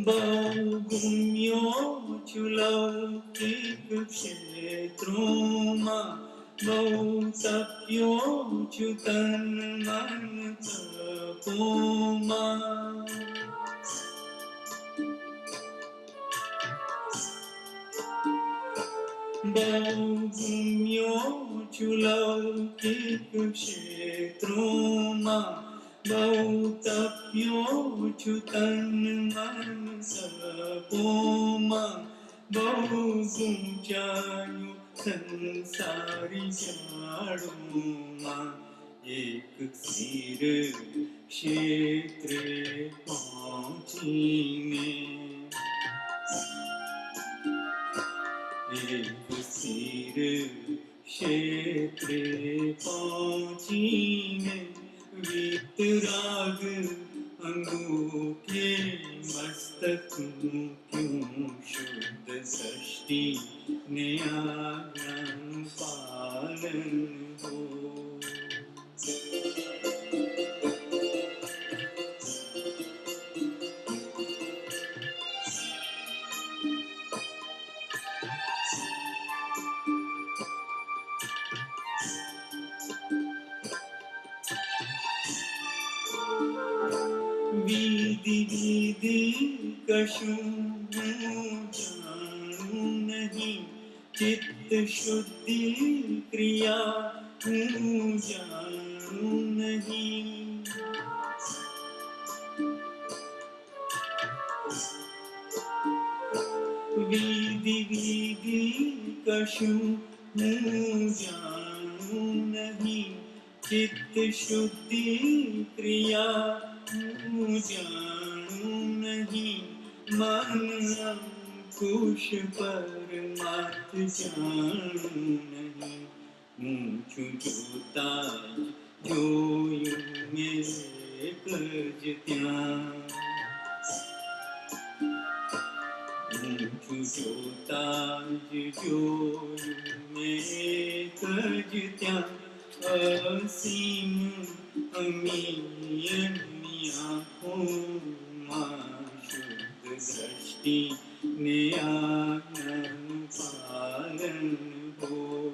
बहुगुम्योऽचु लौकिकक्षेत्रोमा बहुतप्योऽचु तन्मनतपोमा बहुगुम्योऽचु लौकिकक्षेत्रोमा बहुतप्योऽचु तन्मनतपोमा बहुगुंचायो संसारी जाड़ोमा एक सिर क्षेत्र पहुँचीने एक सिर क्षेत्र पहुँचीने वीतराग अंगूठे मस्तक क्यों शुद्ध दृष्टि ने आज्ञा पालन हो वीधि वीधि कशुं जानू नहीं चित्त शुद्धि क्रिया जानू नहीं वीधि वीधि कशुं जानू नहीं चित्त शुद्धि क्रिया जानू नहीं मन अंकुश परमार्थ जानू नहीं ऊंचू जोता जोयूं मेरे कज त्यां ऊंचू जोता जोयूं मेरे कज त्यां असीम अमीयन आँखों शुद्ध दृष्टि ने आज्ञान पालन हो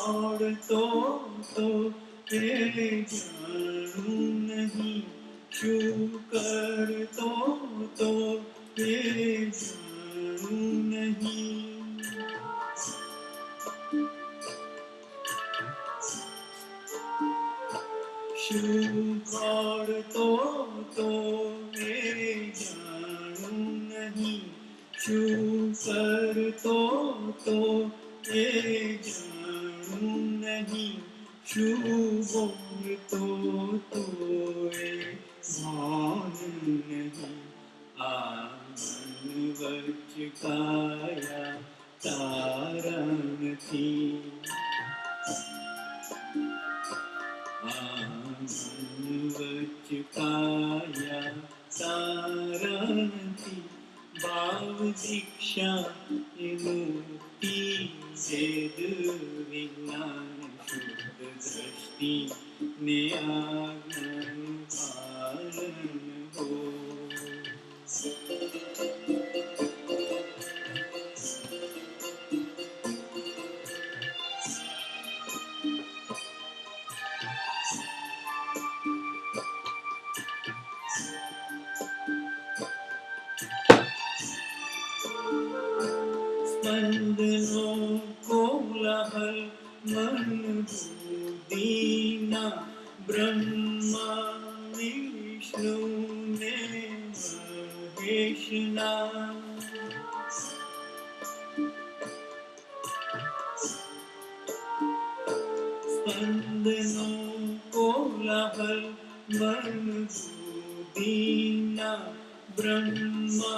और तो ये जानू नहीं शू कर तो ये जानू नहीं शू और तो ये जानू नहीं शू कर तो ये जानू नहीं शू बोल तो ये मौन नहीं आमन वच काया तारा નથી आमन वच काया तारा નથી भाव दीक्षा मुक्ति वेद विज्ञान शुद्ध दृष्टि ने आज्ञान पालन हो स्पंदनों कोलाहल मन दीना ब्रह्मा विष्णु ने महेशना स्पंदनों कोलाहल मन दीना ब्रह्मा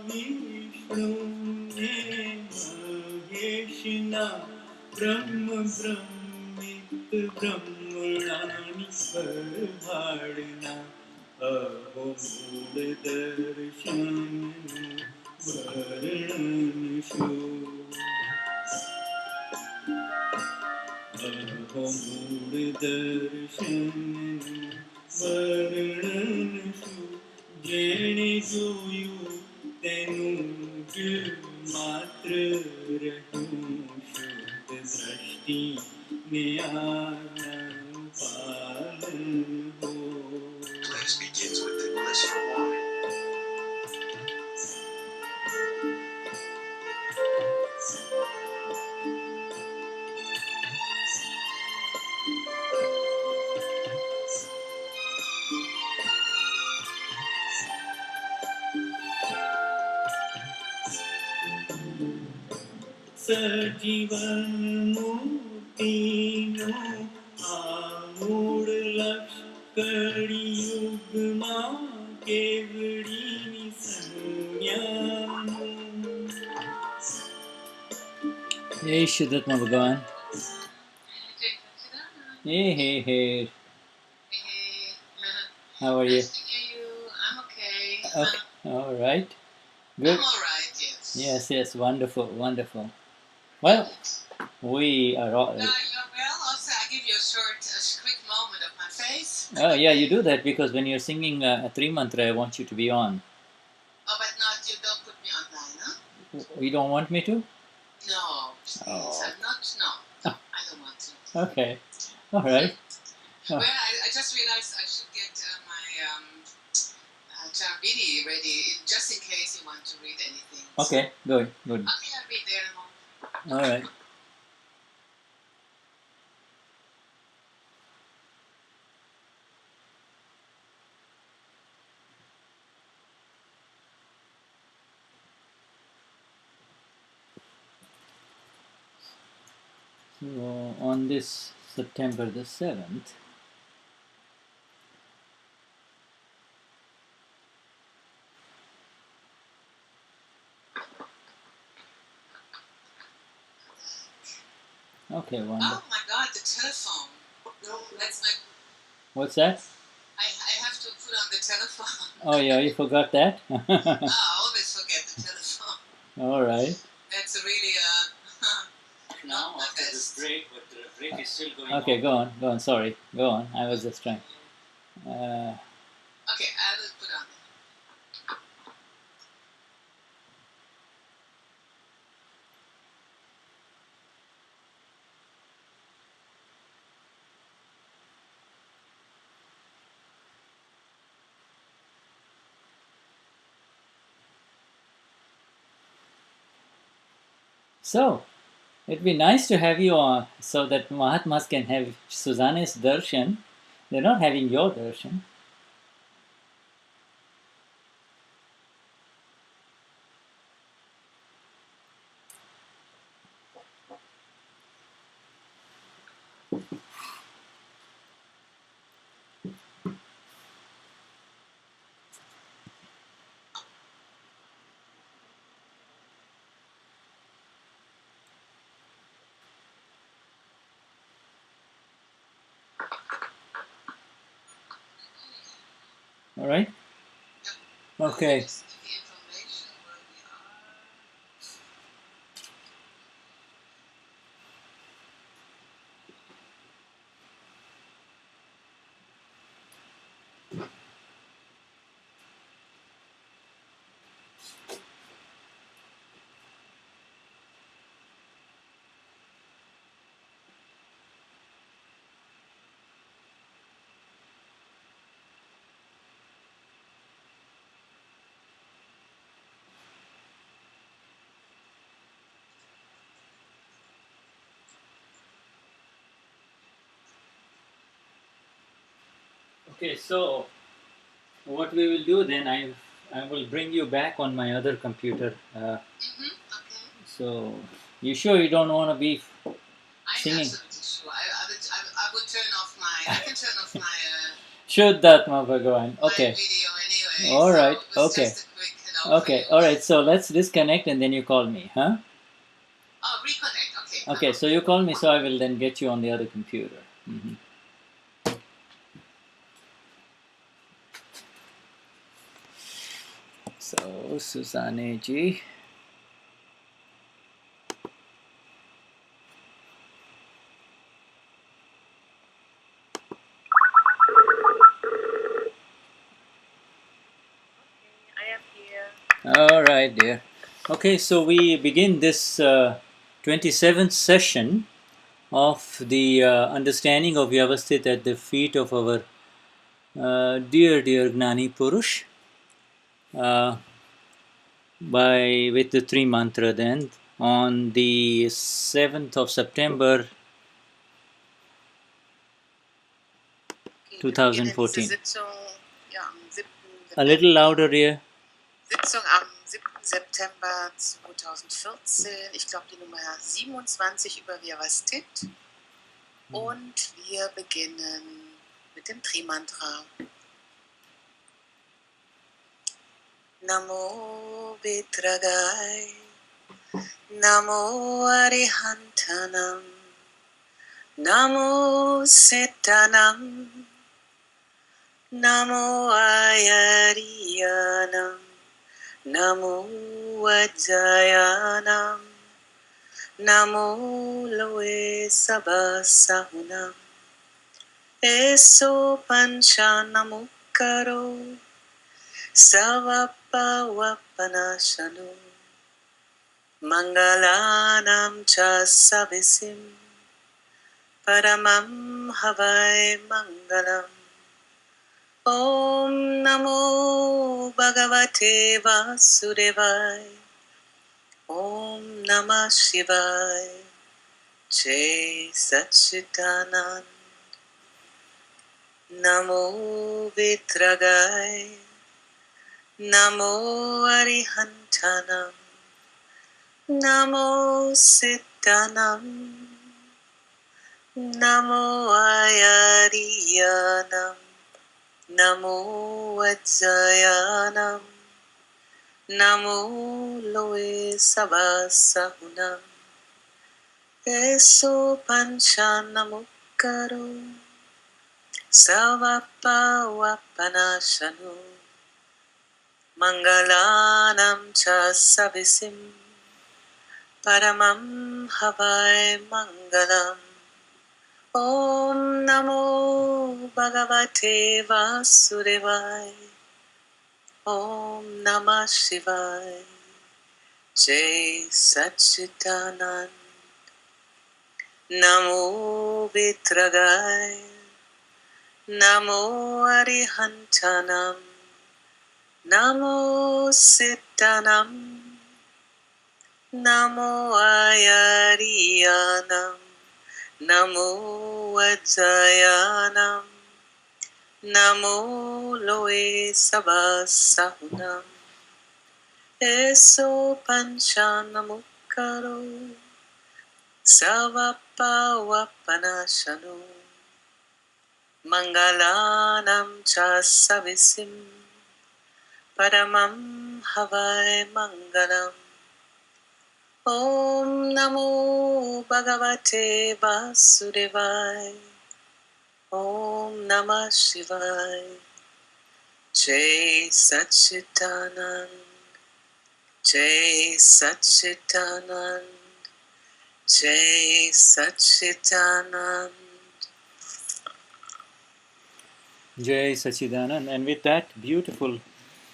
विष्णु ने महेशना ब्रह्म ब्रह्म ब्रह्मणानि परभाडना अहो मूढदर्शन वर्णन शो अहो मूढदर्शन વર્ણન શું જેણે જોયું તેનું જ માત્ર રહ્યું શુદ્ધ દ્રષ્ટિ ને આનંદ પાલન હો. Bliss begins with the blissful moment. સજીવન મૂર્તિનો આમૂળ લક્ષ કળિયુગમાં કેવડીની સંજ્ઞાનું. Hey Shuddha Bhagavan. Hey, hey, hey. How are you? Nice to hear you. I'm okay. Okay. All right. Good. I'm all right, yes. Yes, yes. Wonderful, wonderful. Well, we are all. You're well. Also, I give you a quick moment of my face. Oh, yeah, you do that because when you're singing a 3 mantra, I want you to be on. Oh, but not, you don't put me online, huh? You don't want me to? No, please. Oh. I'm not, no, I don't want to. Okay. All right. Oh. Well, I just realized I should get my Chambini ready, just in case you want to read anything. Okay, good, good. Okay, I'll be there in a moment. All right. So on this September the 7th, okay, wonderful. Oh my God, the telephone. That's my. What's that? I have to put on the telephone. Oh yeah, you forgot that? I always forget the telephone. All right. That's really Now not the after this best. break, but the break is still going Okay, on. go on, sorry. Go on, I was just trying. Okay, I will put on. So, it'd be nice to have you on so that Mahatmas can have Susanne's darshan. They're not having your darshan. All right? Okay. Just give the information where we are. Okay, so what we will do then, I will bring you back on my other computer. Okay. So, you sure you don't want to be I'm singing? absolutely sure. I will turn off my. I can turn off my. Shuddha Bhagavan. My Okay. video anyway. All so right. it was Okay. Just a quick hello for Okay. you. All right. So let's disconnect and then you call me, huh? Oh, reconnect. Okay. Okay, so you call me, so I will then get you on the other computer. Mhm. So, Susanne ji. I am here. All right, dear. Okay, so we begin this 27th session of the understanding of Vyavasthit at the feet of our dear Gnani Purush with the three mantra then on the 7th of September Okay, wir beginnen diese 2014. Sitzung am 7. A little louder, dear. Sitzung am 7. September 2014. Ich glaube die Nummer 27 über Vyavasthit. Und wir beginnen mit dem Tri-Mantra. Namo Vitragai, Namo Arihantanam, Namo Setanam, Namo Ayariyanam, Namo Vajayanam, Namo Loe Sabasahunam, Eso Panchanamukaro, Savapavapanashano, Mangalanam cha savisim, Paramam havai mangalam. Om Namo Bhagavate Vasudevaya. Om Namah Shivaya. Jai Satchitanand. Namo Vitragai. Namo Arihantanam. Namo Sitanam. Namo Ayariyanam. Namo Vajayanam. Namo Loe Sabasahunam. Eso Panchanamukaro. Savapavapanashano. Mangalanam cha savisim. Paramam havai mangalam. Om Namo Bhagavate Vasudevaya. Om Namah Shivaya. Jai Satchitanand. Namo Vitragai. Namo Arihantanam. Namo Sitanam. Namo Ayariyanam. Namo Vajayanam. Namo Loe Sabasahunam. Eso Panchanamukaro. Savapavapanashano. Mangalanam cha savisim. Paramam havai mangalam. Om Namo Bhagavate Vasudevaya. Om Namah Shivaya. Jai Satchitanand. Jai Satchitanand. Jai Satchitanand. Jai Sachidanand. And with that beautiful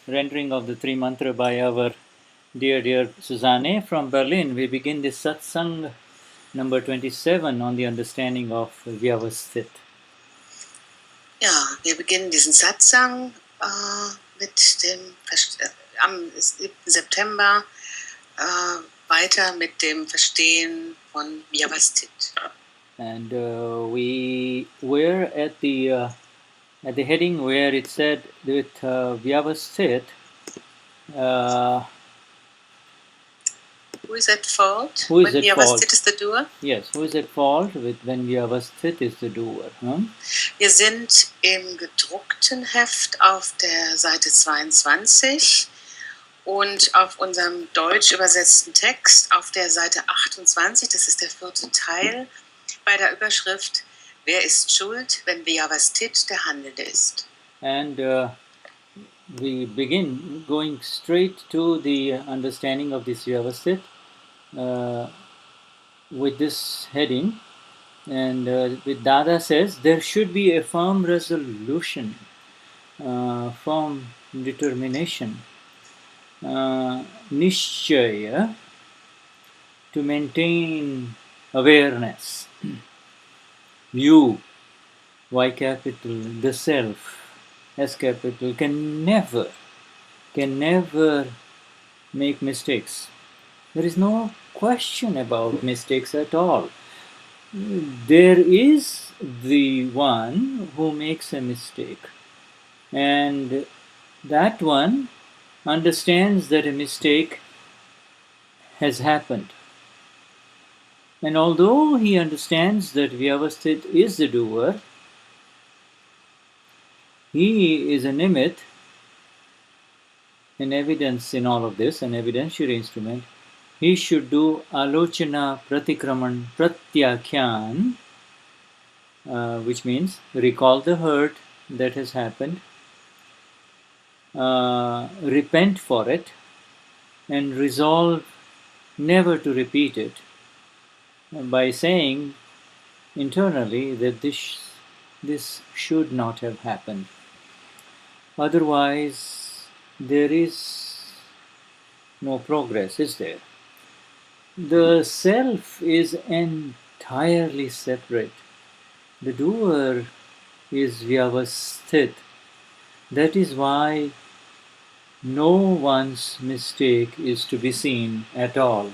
rendering of the three mantra by our dear Susanne from Berlin, we begin this Satsang number 27 on the understanding of Vyavasthit. Ja, wir beginnen diesen Satsang mit dem am 7. September weiter mit dem Verstehen von Vyavasthit. And we were at the heading where it said that Vyavasthit. Who is at fault? Who is when at fault? Vyavasthit is the doer? Yes, who is at fault when Vyavasthit is the doer? Wir sind im gedruckten Heft auf der Seite 22 Und auf unserem deutsch übersetzten Text auf der Seite 28, das ist der 4. Teil, bei der Überschrift Wer ist schuld, wenn Vyavasthit der Handelnde ist? And we begin going straight to the understanding of this Vyavasthit with this heading. And with Dada says, there should be a firm resolution, firm determination, nischaya, to maintain awareness. You, Y capital, the self, S capital, can never make mistakes. There is no question about mistakes at all. There is the one who makes a mistake, and that one understands that a mistake has happened. And although he understands that Vyavasthit is the doer, he is a Nimit, an evidence in all of this, an evidentiary instrument. He should do alochana-pratikraman-pratyakayan, which means recall the hurt that has happened, repent for it, and resolve never to repeat it by saying internally that this should not have happened. Otherwise, there is no progress, is there? The self is entirely separate. The doer is Vyavasthit. That is why no one's mistake is to be seen at all.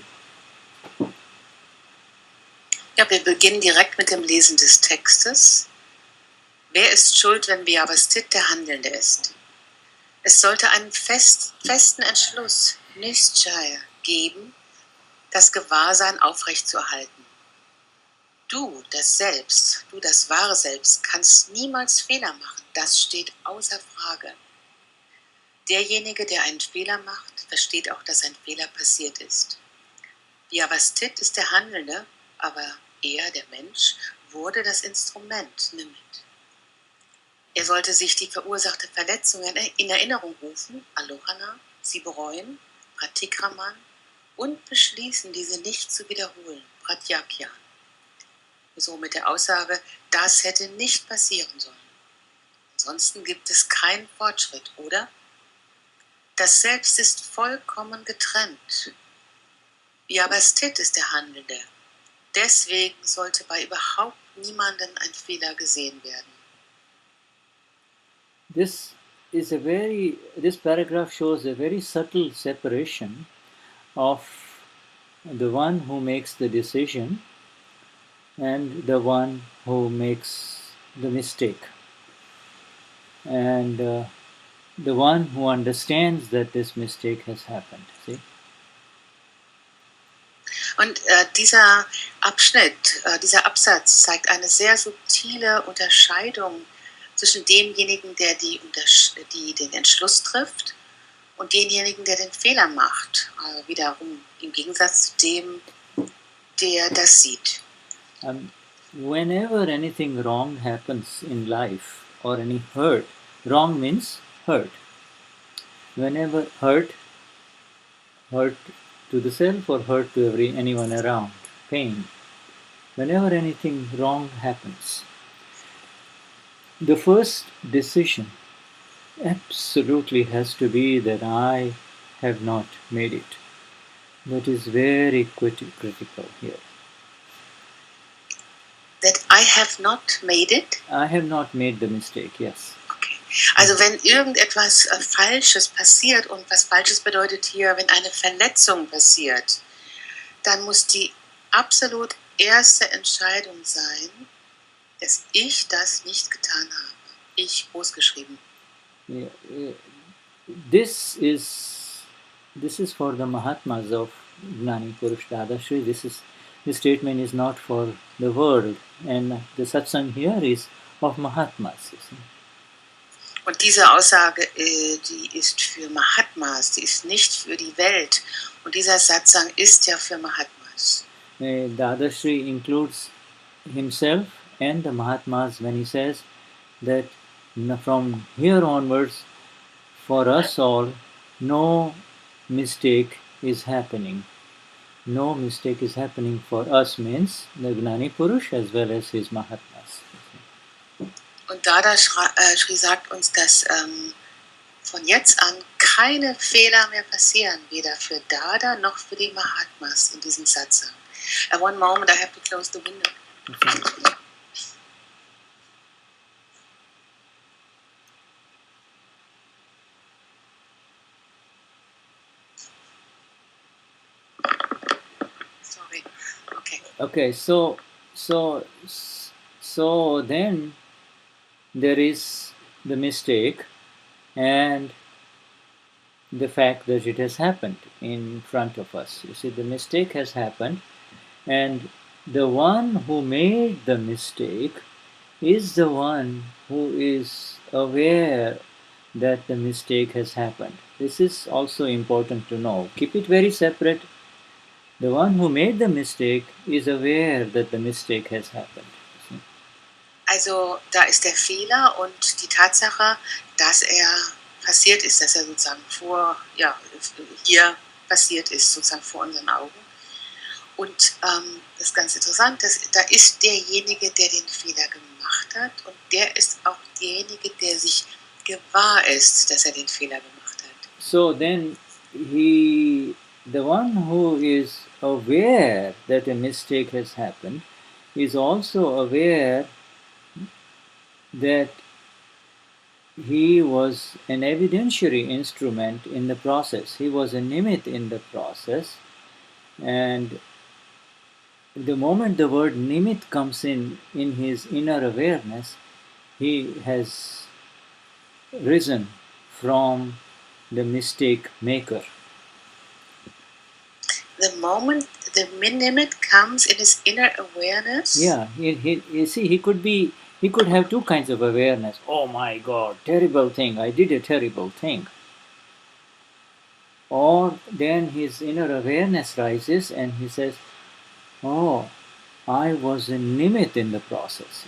Ja, wir beginnen direkt mit dem Lesen des Textes. Wer ist schuld, wenn Vyavasthit der Handelnde ist? Es sollte einen festen Entschluss, nischaya, geben, das Gewahrsein aufrechtzuerhalten. Du, das Selbst, du, das wahre Selbst, kannst niemals Fehler machen. Das steht außer Frage. Derjenige, der einen Fehler macht, versteht auch, dass ein Fehler passiert ist. Vyavasthit ist der Handelnde, aber er, der Mensch, wurde das Instrument, Nimit. Er sollte sich die verursachte Verletzung in Erinnerung rufen, alochana, sie bereuen, pratikraman, und beschließen, diese nicht zu wiederholen, pratyakayan. So mit der Aussage, das hätte nicht passieren sollen. Ansonsten gibt es keinen Fortschritt, oder? Das Selbst ist vollkommen getrennt. Vyavasthit ist der Handelnde. Deswegen sollte bei überhaupt niemandem ein Fehler gesehen werden. This paragraph shows a very subtle separation of the one who makes the decision and the one who makes the mistake, and the one who understands that this mistake has happened. See? Und dieser Abschnitt, dieser Absatz zeigt eine sehr subtile Unterscheidung zwischen demjenigen, der den Entschluss trifft, und denjenigen, der den Fehler macht. Wiederum im Gegensatz zu dem, der das sieht. Whenever anything wrong happens in life, or any hurt, wrong means hurt. Whenever hurt to the self or hurt to anyone around, pain. Whenever anything wrong happens, the first decision absolutely has to be that I have not made it. That is very critical here. That I have not made it? I have not made the mistake, yes. Okay. Also wenn irgendetwas Falsches passiert, und was Falsches bedeutet hier, wenn eine Verletzung passiert, dann muss die absolut erste Entscheidung sein, dass ich das nicht getan habe. Ich, großgeschrieben. Yeah, this is for the Mahatmas of Gnani Purush Dadashri. This statement is not for the world, and the Satsang here is of Mahatmas. Und diese Aussage, die ist für Mahatmas, die ist nicht für die Welt. Und dieser Satsang ist ja für Mahatmas. Ddaashri includes himself and the Mahatmas when he says that from here onwards, for us all, no mistake is happening. No mistake is happening for us means the Gnani Purush as well as his Mahatmas. Und Ddaashri sagt uns, dass von jetzt an keine Fehler mehr passieren, weder für Dada noch für die Mahatmas in diesem Satsang. One moment, I have to close the window. Okay. Sorry. Okay. Okay, so then there is the mistake and the fact that it has happened in front of us. You see, the mistake has happened, and the one who made the mistake is the one who is aware that the mistake has happened. This is also important to know. Keep it very separate. The one who made the mistake is aware that the mistake has happened. Also da ist der Fehler und die Tatsache, dass er passiert ist, dass er sozusagen hier passiert ist, sozusagen vor unseren Augen. Und das ist ganz interessant, da ist derjenige, der den Fehler gemacht hat, und der ist auch derjenige, der sich gewahr ist, dass er den Fehler gemacht hat. So then the one who is aware that a mistake has happened is also aware that he was an evidentiary instrument in the process. He was a Nimit in the process, and the moment the word Nimit comes in his inner awareness, he has risen from the mistake maker. The moment the Nimit comes in his inner awareness. Yeah, you see, he could have two kinds of awareness. Oh my God, terrible thing! I did a terrible thing. Or then his inner awareness rises and he says, "Oh, I was a Nimit in the process."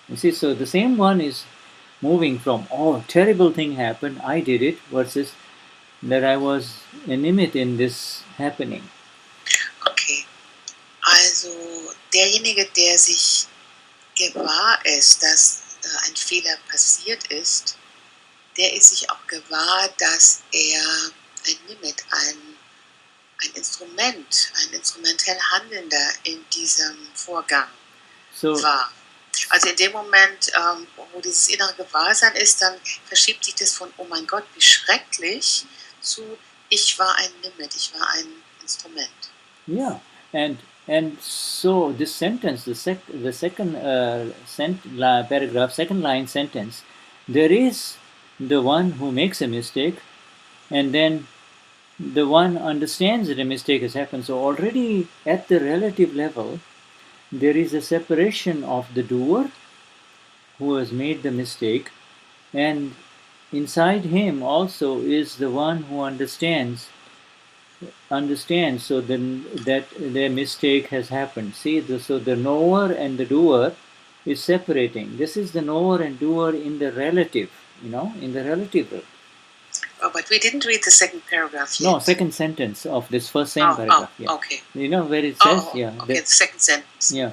You see, so the same one is moving from, "Oh, terrible thing happened, I did it," versus that I was a Nimit in this happening. Okay, also derjenige, der sich gewahr ist, dass ein Fehler passiert ist, der ist sich auch gewahr, dass er ein Nimit, ein Instrument, ein instrumentell Handelnder in diesem Vorgang war. Also in dem Moment, wo dieses innere Gewahrsein ist, dann verschiebt sich das von, oh mein Gott, wie schrecklich, zu, ich war ein Nimit, ich war ein Instrument. Yeah, and so this sentence, the second paragraph, second line sentence, there is the one who makes a mistake, and then the one understands that a mistake has happened. So already at the relative level, there is a separation of the doer who has made the mistake, and inside him also is the one who understands so then that the mistake has happened. See, so the knower and the doer is separating. This is the knower and doer in the relative, in the relative realm. Oh, but we didn't read the second paragraph yet. No, second sentence of this first same paragraph. Yeah. Okay. You know where it says? The second sentence. Yeah.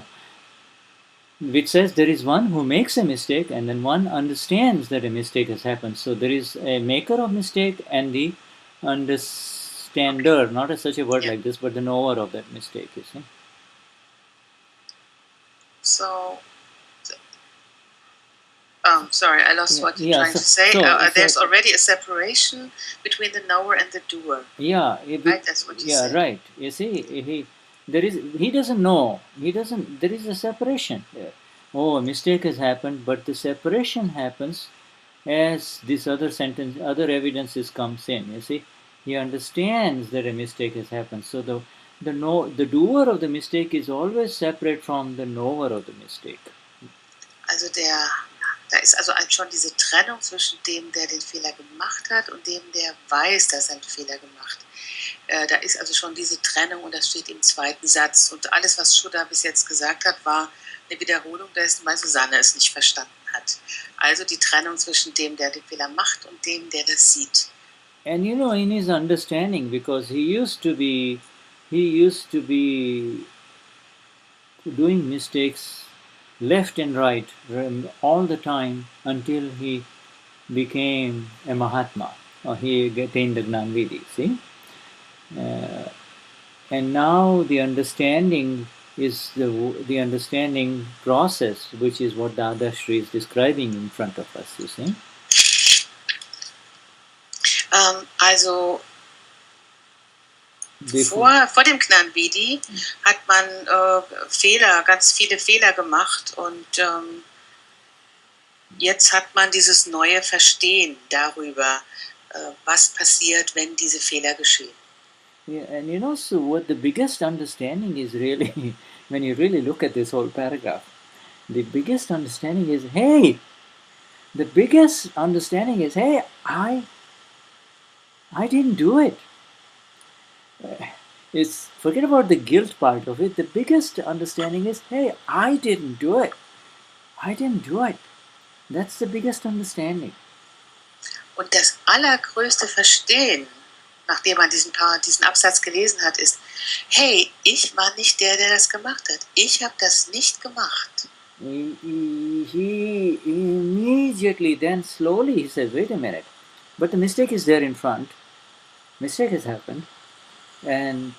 Which says there is one who makes a mistake, and then one understands that a mistake has happened. So there is a maker of mistake and the understander, not such a word like this, but the knower of that mistake, you see. So, sorry, I lost what you're trying to say. There's already a separation between the knower and the doer. Yeah. Right, that's what you said. Yeah, right. You see, he doesn't know. There is a separation there. Oh, a mistake has happened, but the separation happens as this other evidences comes in. You see, he understands that a mistake has happened. So the doer of the mistake is always separate from the knower of the mistake. Also der Da ist also schon diese Trennung zwischen dem, der den Fehler gemacht hat, und dem, der weiß, dass er einen Fehler gemacht hat. Da ist also schon diese Trennung, und das steht im zweiten Satz. Und alles, was Shuddha bis jetzt gesagt hat, war eine Wiederholung dessen, weil Susanne es nicht verstanden hat. Also die Trennung zwischen dem, der den Fehler macht, und dem, der das sieht. And you know, in his understanding, because he used to be doing mistakes left and right all the time until he became a Mahatma, or he attained the Gnani, see? And now the understanding is the understanding process, which is what Ddaashri is describing in front of us, you see? Also vor dem Gnani hat man ganz viele Fehler gemacht, und jetzt hat man dieses neue Verstehen darüber, was passiert, wenn diese Fehler geschehen. Yeah, and you know, so what the biggest understanding is really, when you really look at this whole paragraph, the biggest understanding is, hey, I didn't do it. It's forget about the guilt part of it. The biggest understanding is, hey, I didn't do it. That's the biggest understanding. Und das allergrößte Verstehen, nachdem man diesen Absatz gelesen hat, ist, hey, ich war nicht der das gemacht hat. Ich habe das nicht gemacht. He immediately, then slowly, he says, wait a minute, but the mistake is there in front. Mistake has happened. And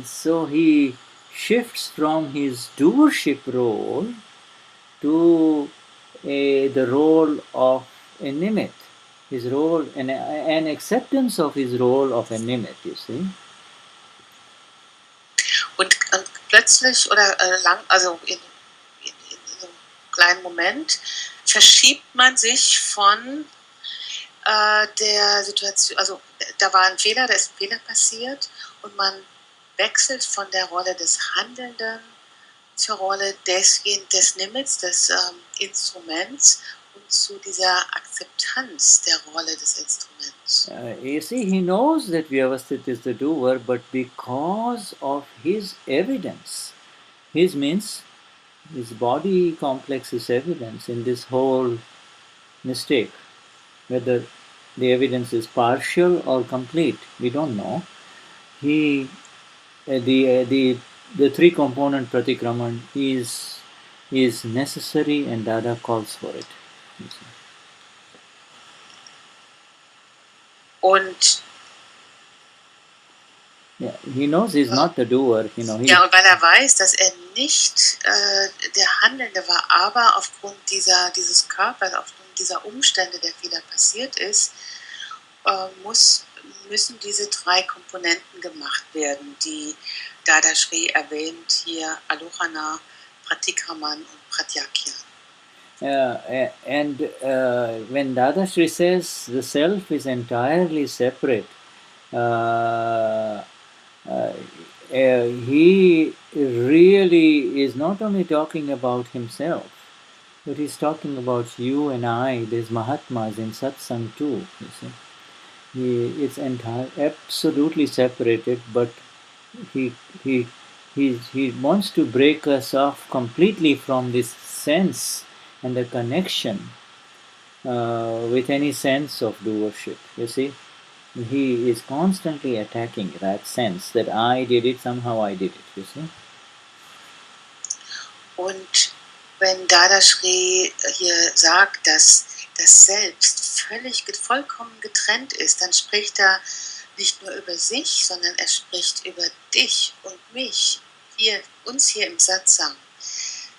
so he shifts from his doership role to the role of a Nimit. His role, an acceptance of his role of a Nimit, you see. Und plötzlich, oder also in einem kleinen Moment, verschiebt man sich von der Situation, also da war ein Fehler, da ist ein Fehler passiert, und man wechselt von der Rolle des Handelnden zur Rolle des Nimits, des Instruments, und zu dieser Akzeptanz der Rolle des Instruments. You see, he knows that Vyavasthit is the doer, but because of his evidence, his means his body complex is evidence in this whole mistake. Whether the evidence is partial or complete, we don't know. The three component pratikraman is necessary, and Dada calls for it. Und yeah, he knows he's not the doer. You know. Ja, und weil weiß, dass nicht der Handelnde war, aber aufgrund dieses Körpers, aufgrund dieser Umstände, der Fehler passiert ist, müssen diese drei Komponenten gemacht werden, die Ddaashri erwähnt hier, alochana-pratikraman-pratyakayan. And when Ddaashri says the self is entirely separate, he really is not only talking about himself, but he's talking about you and I. There's Mahatmas in Satsang too, you see. It's absolutely separated, but he wants to break us off completely from this sense and the connection with any sense of doership, you see. He is constantly attacking that sense that I did it, somehow I did it, you see. Und wenn Ddaashri hier sagt, dass das Selbst vollkommen getrennt ist, dann spricht er nicht nur über sich, sondern er spricht über dich und mich, uns hier im Satsang,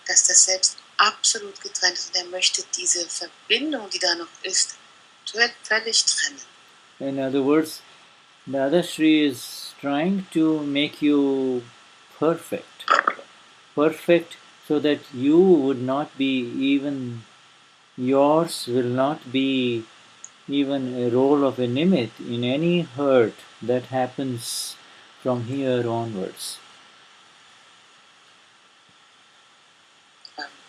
dass das Selbst absolut getrennt ist, und er möchte diese Verbindung, die da noch ist, völlig trennen. In other words, Ddaashri is trying to make you perfect so that you would not be even, yours will not be even a role of a Nimit in any hurt that happens from here onwards.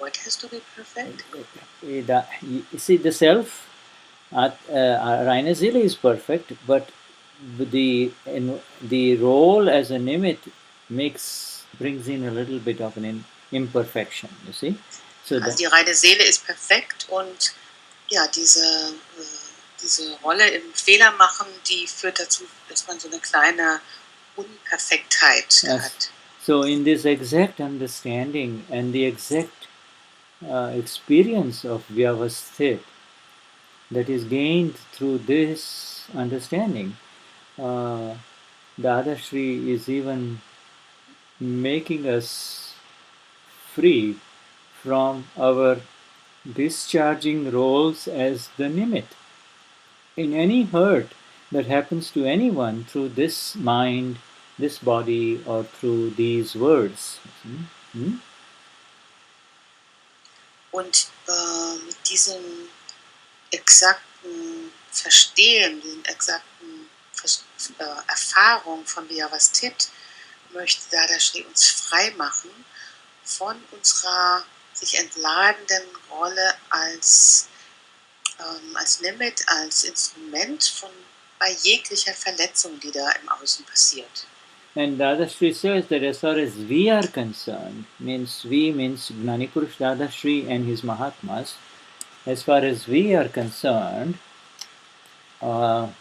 What has to be perfect? You see, the self, reine Seele is perfect, but the role as a Nimit brings in a little bit of an imperfection, you see. So Also die reine Seele ist perfekt und ja, diese Rolle im Fehler machen, die führt dazu, dass man so eine kleine Unperfektheit hat. So in this exact understanding and the exact experience of Vyavasthit that is gained through this understanding, Ddaashri is even making us free from our discharging roles as the Nimit. In any hurt that happens to anyone through this mind, this body, or through these words. Und mit diesem exakten Verstehen, diesen exakten Erfahrung von Vyavasthit möchte Ddaashri uns frei machen von unserer sich entladenden Rolle als Nimit, als Instrument bei jeglicher Verletzung, die da im Außen passiert. And Ddaashri says that as far as we are concerned, means Gnani Purush Dadashri and his Mahatmas, as far as we are concerned, there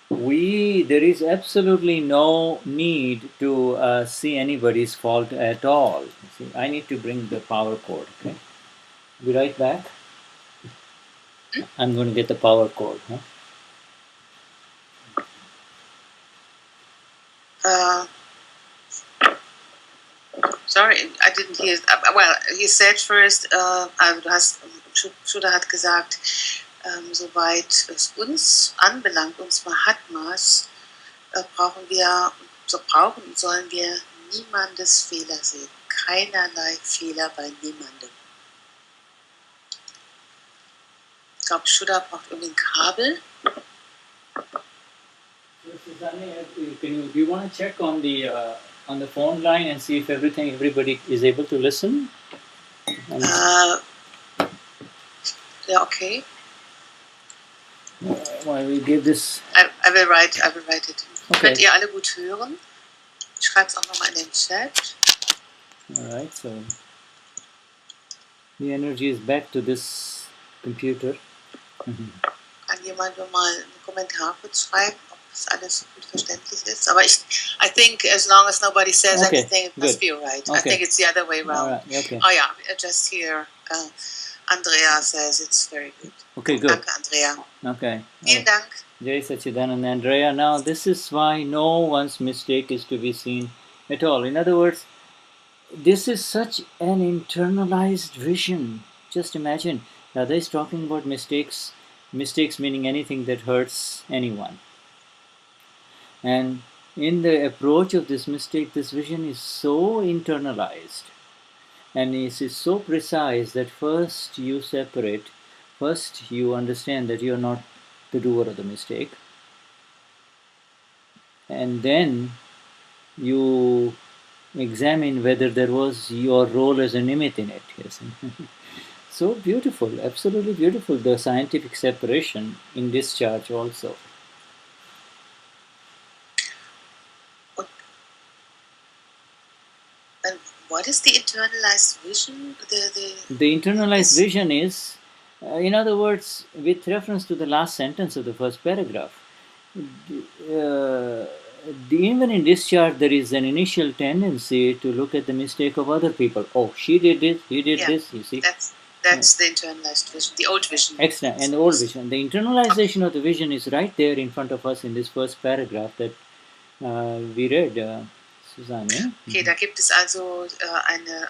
is absolutely no need to see anybody's fault at all. See, I need to bring the power cord, okay? Be right back. I'm going to get the power cord. Huh? Sorry, I didn't hear. Well, he said first, Shuddha hat gesagt, soweit es uns anbelangt, uns Mahatmas, brauchen und sollen wir niemandes Fehler sehen. Keinerlei Fehler bei niemandem. Ich glaube, Shuddha braucht irgendwie ein Kabel. Susanne, do you want to check on the phone line and see if everybody is able to listen? Yeah, okay. Well, we give this. I will write it. Okay. Könnt ihr alle gut hören? Ich schreibe es auch nochmal in den Chat. Alright, so the energy is back to this computer. Kann jemand nur mal einen Kommentar kurz schreiben, ob das alles gut verständlich ist? Aber I think as long as nobody says anything, it must be alright. Okay. I think it's the other way around. Right, okay. Oh yeah, just here. Andrea says it's very good. Okay, good. Danke, Andrea. Okay. Vielen Dank. Jai Sachidanand, Andrea. Now, this is why no one's mistake is to be seen at all. In other words, this is such an internalized vision. Just imagine, Dada is talking about mistakes meaning anything that hurts anyone. And in the approach of this mistake, this vision is so internalized and it is so precise that first you understand that you are not the doer of the mistake, and then you examine whether there was your role as a Nimit in it. Yes. So beautiful, absolutely beautiful, the scientific separation in discharge also. And what is the internalized vision? The internalized vision is, in other words, with reference to the last sentence of the first paragraph, even in discharge there is an initial tendency to look at the mistake of other people. Oh, she did this, he did this, you see. That's the internalized vision, the old vision. Excellent, and the old vision. The internalization of the vision is right there in front of us in this first paragraph that we read, Susanne. Okay, da gibt es also eine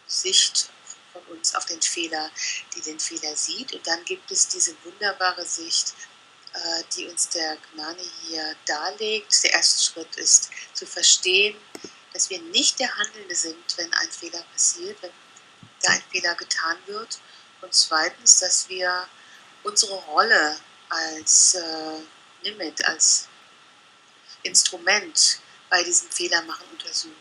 Sicht von uns auf den Fehler, die den Fehler sieht. Und dann gibt es diese wunderbare Sicht, die uns der Gnani hier darlegt. Der erste Schritt ist zu verstehen, dass wir nicht der Handelnde sind, wenn ein Fehler passiert, wenn da ein Fehler getan wird. Und zweitens, dass wir unsere Rolle als Nimit, als Instrument bei diesem Fehlermachen untersuchen.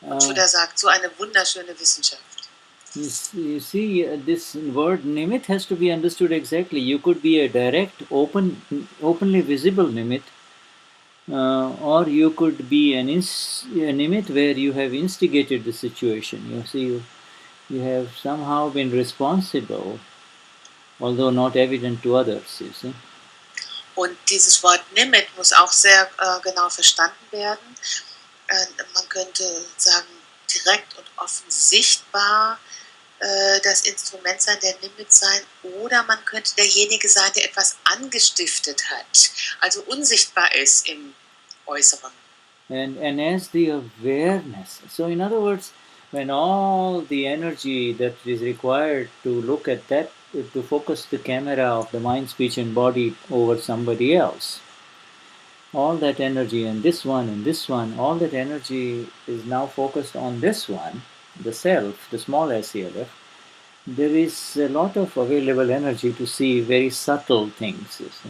Und Shuddha sagt, so eine wunderschöne Wissenschaft. You see, this word Nimit has to be understood exactly. You could be a direct, openly visible Nimit, or you could be a Nimit where you have instigated the situation. You see, you have somehow been responsible, although not evident to others, you see. Und dieses Wort Nimit muss auch sehr genau verstanden werden. Man könnte sagen, direkt und offen sichtbar das Instrument sein, der Nimit sein, oder man könnte derjenige sein, der etwas angestiftet hat, also unsichtbar ist im Äußeren. And as the awareness, so in other words, when all the energy that is required to look at that, to focus the camera of the mind, speech, and body over somebody else, all that energy and this one, all that energy is now focused on this one, the self, the small SELF. There is a lot of available energy to see very subtle things, you see.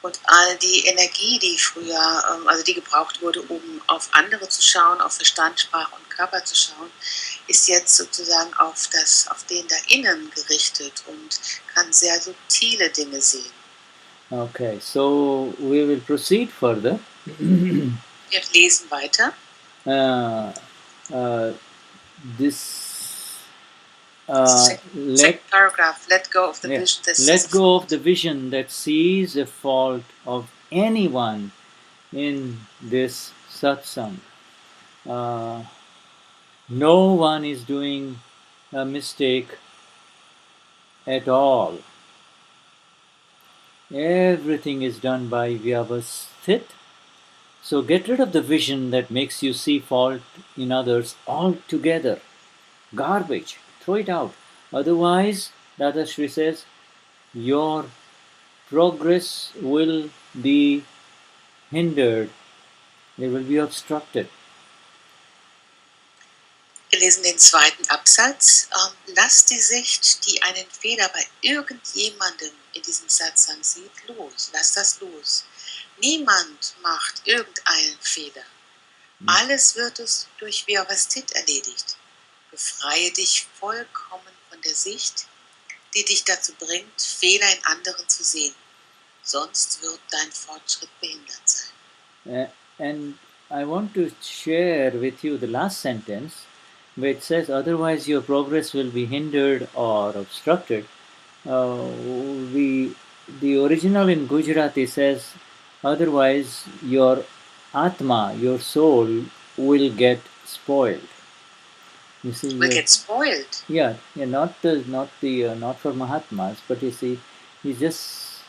Und all die Energie, die früher, also die gebraucht wurde, um auf andere zu schauen, auf Verstand, Sprache und Körper zu schauen, ist jetzt sozusagen auf den da innen gerichtet und kann sehr subtile Dinge sehen. Okay, so we will proceed further. Wir lesen weiter. Second paragraph, let go of the vision that let go of the vision that sees a fault of anyone in this satsang. No one is doing a mistake at all. Everything is done by Vyavasthit. So get rid of the vision that makes you see fault in others altogether. Garbage. Throw it out. Otherwise, Ddaashri says, your progress will be hindered. It will be obstructed. Wir lesen den zweiten Absatz. Lass die Sicht, die einen Fehler bei irgendjemandem in diesem Satsang sieht, los. Lass das los. Niemand macht irgendeinen Fehler. Alles wird es durch Vyavasthit erledigt. Befreie dich vollkommen von der Sicht, die dich dazu bringt, Fehler in anderen zu sehen. Sonst wird dein Fortschritt behindert sein. And I want to share with you the last sentence, where it says, otherwise your progress will be hindered or obstructed. The original in Gujarati says, otherwise your atma, your soul, will get spoiled. You see, will get spoiled. Yeah, not for Mahatmas, but you see, he's just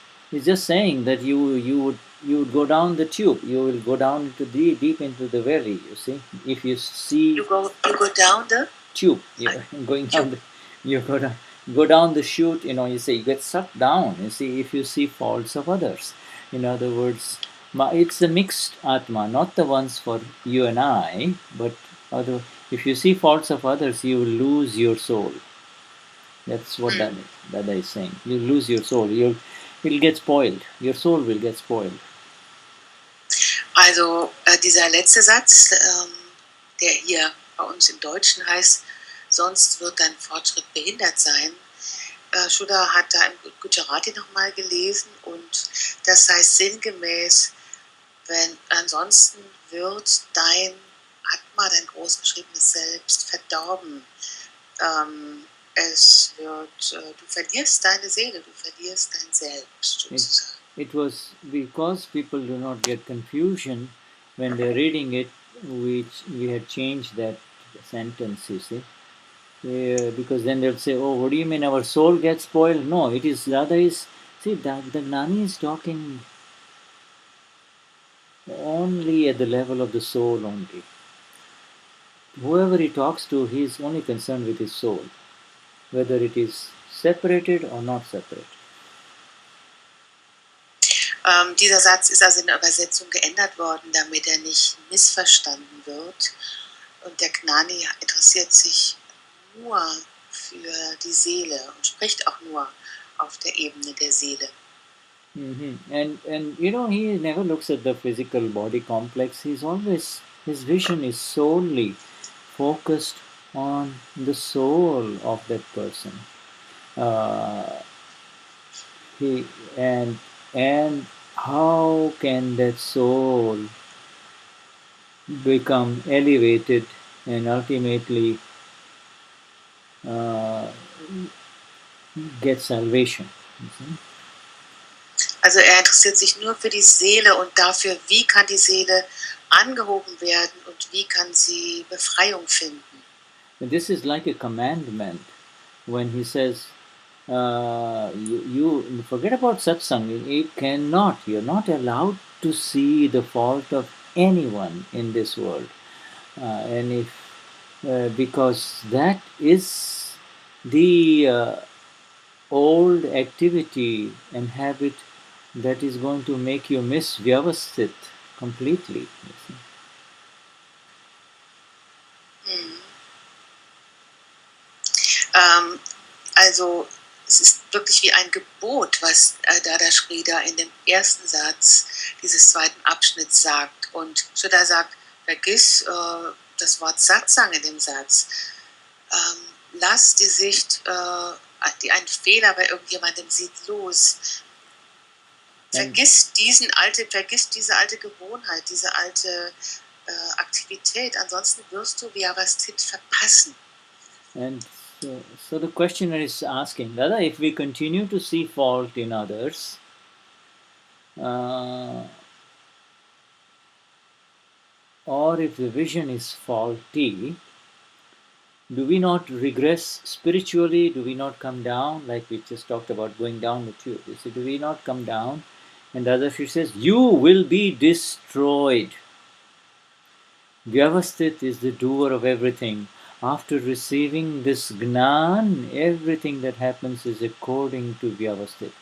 saying that you would go down the tube. You will go down into deep into the valley. You see, if you see you go down the tube. Yeah, going down the, you go down the chute. You say you get sucked down. You see, if you see faults of others. In other words, it's a mixed atma, not the ones for you and I, but other. If you see faults of others, you will lose your soul. That's what that is saying. You lose your soul. You'll get spoiled. Your soul will get spoiled. Also dieser letzte Satz, der hier bei uns im Deutschen heißt, sonst wird dein Fortschritt behindert sein. Shuddha hat da im Gujarati nochmal gelesen und das heißt sinngemäß, ansonsten wird dein Atma, dein großgeschriebenes Selbst, verdorben. Du verlierst deine Seele, du verlierst dein Selbst sozusagen. It was because people do not get confusion when they're reading it, which we had changed that sentence, you see. Because then they'll say, oh, what do you mean our soul gets spoiled? No, it is, the other is, see, the Gnani is talking only at the level of the soul only. Whoever he talks to, he is only concerned with his soul, whether it is separated or not separated. Dieser Satz ist also in der Übersetzung geändert worden, damit er nicht missverstanden wird. Und der Gnani interessiert sich nur für die Seele und spricht auch nur auf der Ebene der Seele. And he never looks at the physical body complex. His vision is solely focused on the soul of that person. He and how can that soul become elevated and ultimately uh, get salvation? You see? Also er interessiert sich nur für die Seele und dafür, wie kann die Seele angehoben werden und wie kann sie Befreiung finden. And this is like a commandment when he says, you forget about satsang. You're not allowed to see the fault of anyone in this world. And if because that is the old activity and habit that is going to make you miss Vyavasthit completely. You see. Also es ist wirklich wie ein Gebot, was Ddaashri da in dem ersten Satz dieses zweiten Abschnitts sagt. Und Shuddha sagt, vergiss das Wort Satsang in dem Satz. Lass die Sicht, die einen Fehler bei irgendjemandem sieht, los. Vergiss diese alte Gewohnheit, diese alte Aktivität, ansonsten wirst du Vyavasthit verpassen. And so the questioner is asking, Dada, if we continue to see fault in others, or if the vision is faulty, do we not regress spiritually? Do we not come down, like we just talked about going down the tube? You see, do we not come down? And Ddaashri says, you will be destroyed. Vyavasthit is the doer of everything. After receiving this Gnan, everything that happens is according to Vyavasthit.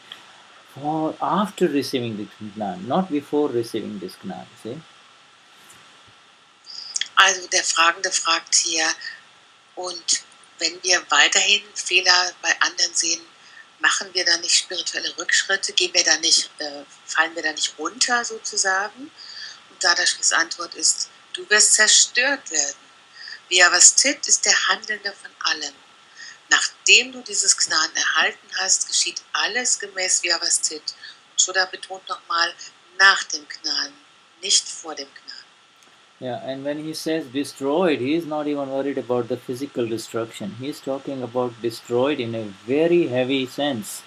For after receiving this Gnan, not before receiving this Gnan. See? Also der Fragende fragt hier, und wenn wir weiterhin Fehler bei anderen sehen, machen wir da nicht spirituelle Rückschritte? Fallen wir da nicht runter sozusagen? Und Ddaashris Antwort ist, du wirst zerstört werden. Vyavasthit ist der Handelnde von allem. Nachdem du dieses Gnan erhalten hast, geschieht alles gemäß Vyavasthit. Und Shuddha betont nochmal, nach dem Gnan, nicht vor dem Gnan. Yeah, and when he says destroyed, he is not even worried about the physical destruction. He is talking about destroyed in a very heavy sense.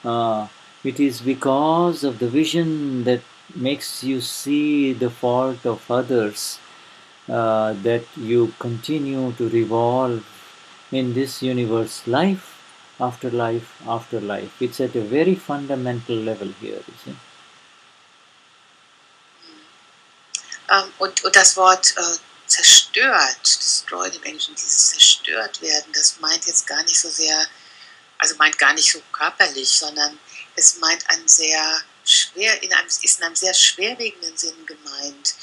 It is because of the vision that makes you see the fault of others that you continue to revolve in this universe, life after life after life. It's at a very fundamental level here, you see. Und das Wort zerstört, destroyed im Englischen, dieses zerstört werden, das meint jetzt gar nicht so sehr, also meint gar nicht so körperlich, sondern es meint ist in einem sehr schwerwiegenden Sinn gemeint.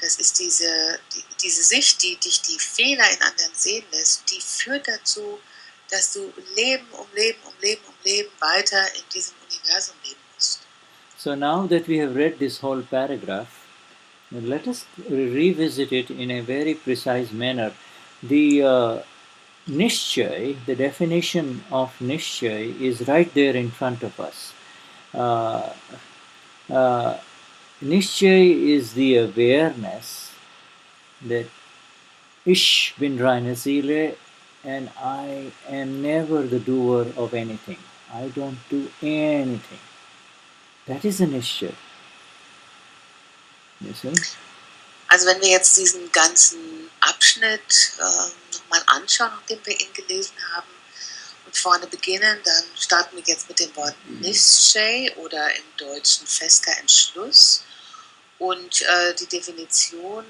Das ist diese Sicht, die dich die Fehler in anderen sehen lässt, die führt dazu, dass du Leben um Leben weiter in diesem Universum leben musst. So now that we have read this whole paragraph, let us revisit it in a very precise manner. The nischaya, the definition of nischaya, is right there in front of us. Nischaya is the awareness that ich bin reine Seele and I am never the doer of anything. I don't do anything. That is a nischaya. You see? Also wenn wir jetzt diesen ganzen Abschnitt nochmal anschauen, nachdem wir ihn gelesen haben und vorne beginnen, dann starten wir jetzt mit dem Wort nischaya oder im Deutschen fester Entschluss. Und die Definition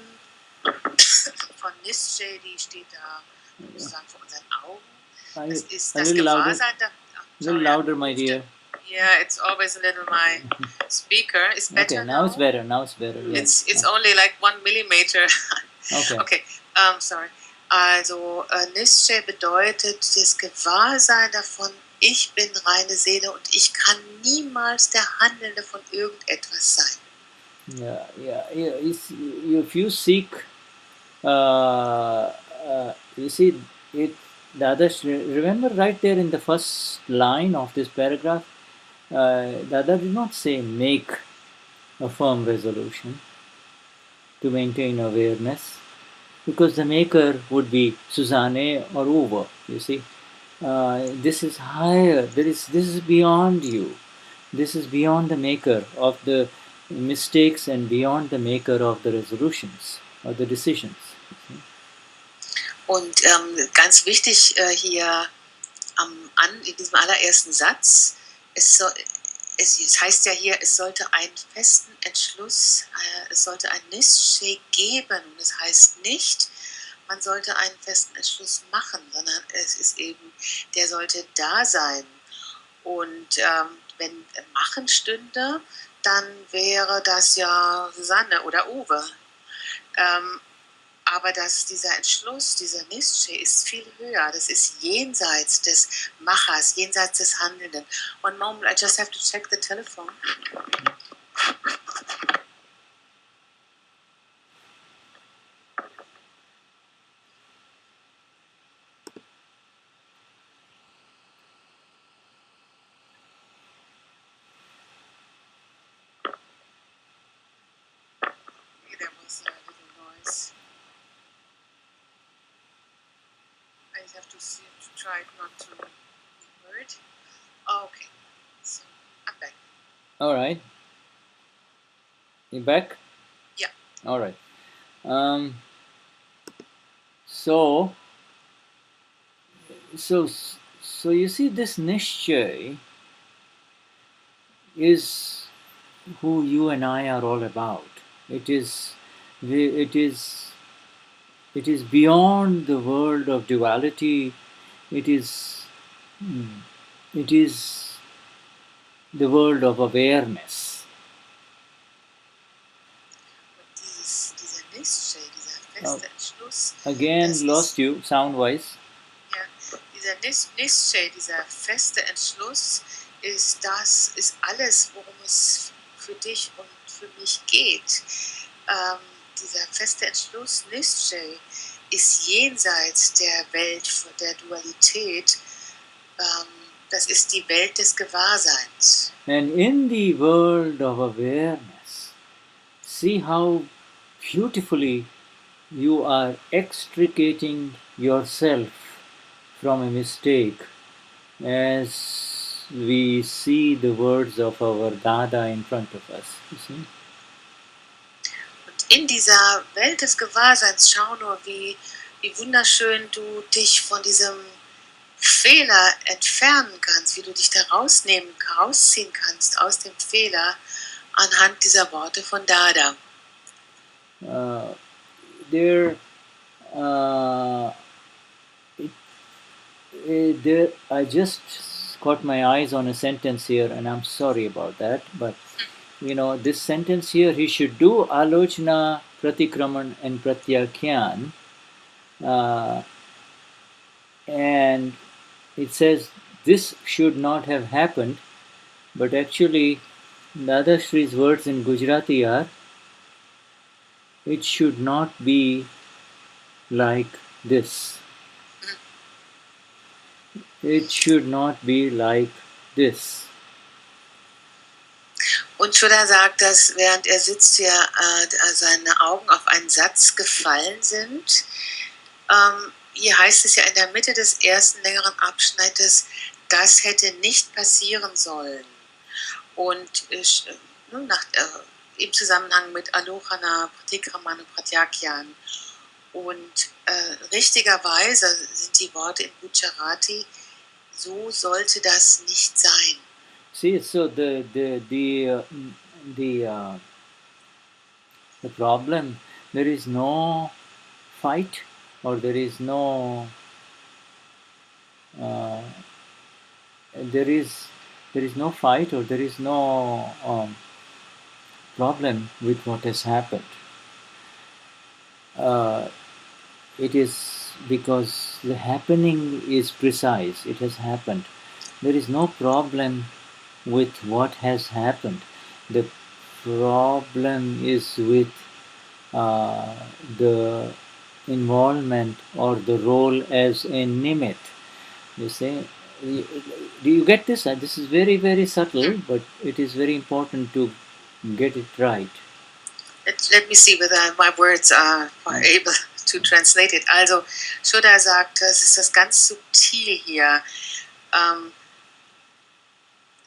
von nischaya, die steht da sozusagen vor unseren Augen. Das ist das Gewahrsein der... A little louder, my dear. Yeah, it's always a little my speaker. It's better okay, now it's better. Yeah. It's only like 1 millimeter. Okay. Sorry. Also nischaya bedeutet das Gewahrsein davon, ich bin reine Seele und ich kann niemals der Handelnde von irgendetwas sein. Yeah. If you seek you see, Ddaashri, remember right there in the first line of this paragraph, Dada did not say make a firm resolution to maintain awareness, because the maker would be Susanne or Uwe. You see, this is higher. This is beyond you. This is beyond the maker of the mistakes and beyond the maker of the resolutions or the decisions. Und ganz wichtig hier in diesem allerersten Satz, es heißt ja hier, es sollte einen festen Entschluss, es sollte ein Nischaya geben. Und es heißt nicht, man sollte einen festen Entschluss machen, sondern es ist eben, der sollte da sein. Und wenn Machen stünde, dann wäre das ja Susanne oder Uwe. Aber dieser Entschluss, dieser Nischaya ist viel höher. Das ist jenseits des Machers, jenseits des Handelnden. One moment, I just have to check the telephone. There was a little noise. I have to try not to be heard. Okay, so I'm back. All right. You back? Yeah. All right. So you see, this nischaya is who you and I are all about. It is beyond the world of duality. It is the world of awareness. Dieser Nischaya, dieser feste Entschluss. Again, lost you sound-wise. Ja, dieser Nischaya, dieser feste Entschluss ist alles, worum es für dich und für mich geht. Dieser feste Entschluss, Nischaya, ist jenseits der Welt der Dualität. Das ist die Welt des Gewahrseins. And in the world of awareness, see how beautifully you are extricating yourself from a mistake, as we see the words of our Dada in front of us. You see? Und in dieser Welt des Gewahrseins, schau nur, wie wunderschön du dich von diesem Fehler entfernen kannst, wie du dich da rausziehen kannst aus dem Fehler anhand dieser Worte von Dada. I just caught my eyes on a sentence here, and I'm sorry about that, but this sentence here, he should do alochana-pratikraman-pratyakayan, and it says this should not have happened, but actually Ddaashri's words in Gujarati are, it should not be like this. It should not be like this. Und Shuddha sagt, dass während er sitzt, hier seine Augen auf einen Satz gefallen sind. Hier heißt es ja in der Mitte des ersten längeren Abschnittes, das hätte nicht passieren sollen. Und im Zusammenhang mit alochana-pratikraman-pratyakayan. Und richtigerweise sind die Worte in Gujarati, so sollte das nicht sein. See, so the problem, there is no fight, or there is no fight, or there is no problem with what has happened. It is because the happening is precise. It has happened. There is no problem with what has happened. The problem is with the involvement or the role as a Nimit. You say, do you get this? This is very, very subtle, but it is very important to get it right. Let me see whether my words are able to translate it. Also, Shuddha sagt, es ist das ganz subtil hier.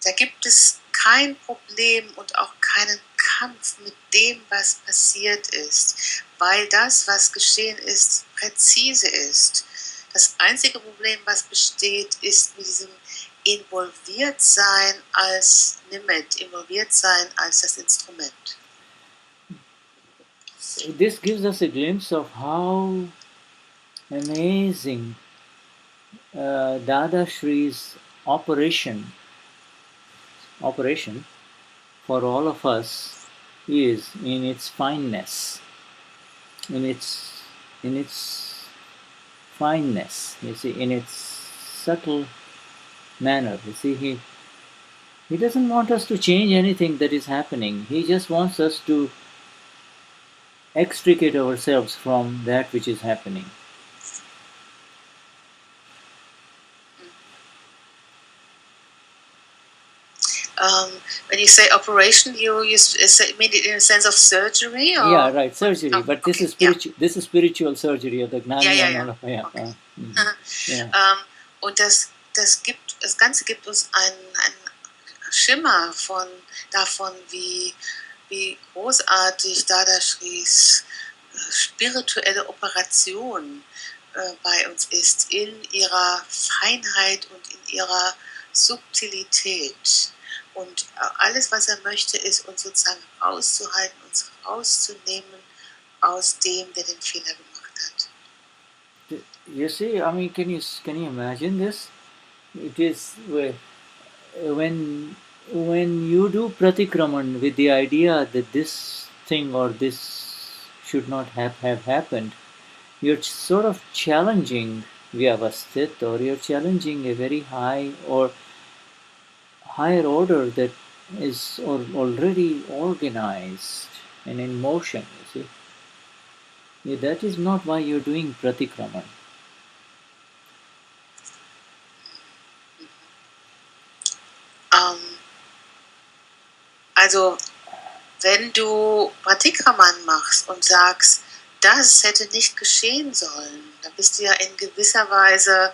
Da gibt es kein Problem und auch keinen Kampf mit dem, was passiert ist, weil das, was geschehen ist, präzise ist. Das einzige Problem, was besteht, ist mit diesem Involviertsein als Nimit, Involviertsein als das Instrument. This gives us a glimpse of how amazing Ddaashri's operation for all of us is in its fineness, in its fineness. You see, in its subtle manner. You see, he doesn't want us to change anything that is happening. He just wants us to extricate ourselves from that which is happening. When you say operation, you mean it in a sense of surgery? Or? Yeah, right, surgery. Oh, but this okay, is spiritual. Yeah. This is spiritual surgery of the Gnani. Okay. Yeah. Und das Ganze gibt uns einen Schimmer davon, wie großartig Ddaashris spirituelle Operation bei uns ist, in ihrer Feinheit und in ihrer Subtilität. Und alles, was möchte, ist, uns sozusagen rauszuhalten, uns rauszunehmen aus dem, der den Fehler gemacht hat. You see, I mean, can you imagine this? It is when you do pratikraman with the idea that this thing or this should not have happened, you're sort of challenging Vyavasthit, or you're challenging a very high or higher order that is already organized and in motion, you see. Yeah, that is not why you're doing pratikraman. Also, wenn du Pratikraman machst und sagst, das hätte nicht geschehen sollen, dann bist du ja in gewisser Weise,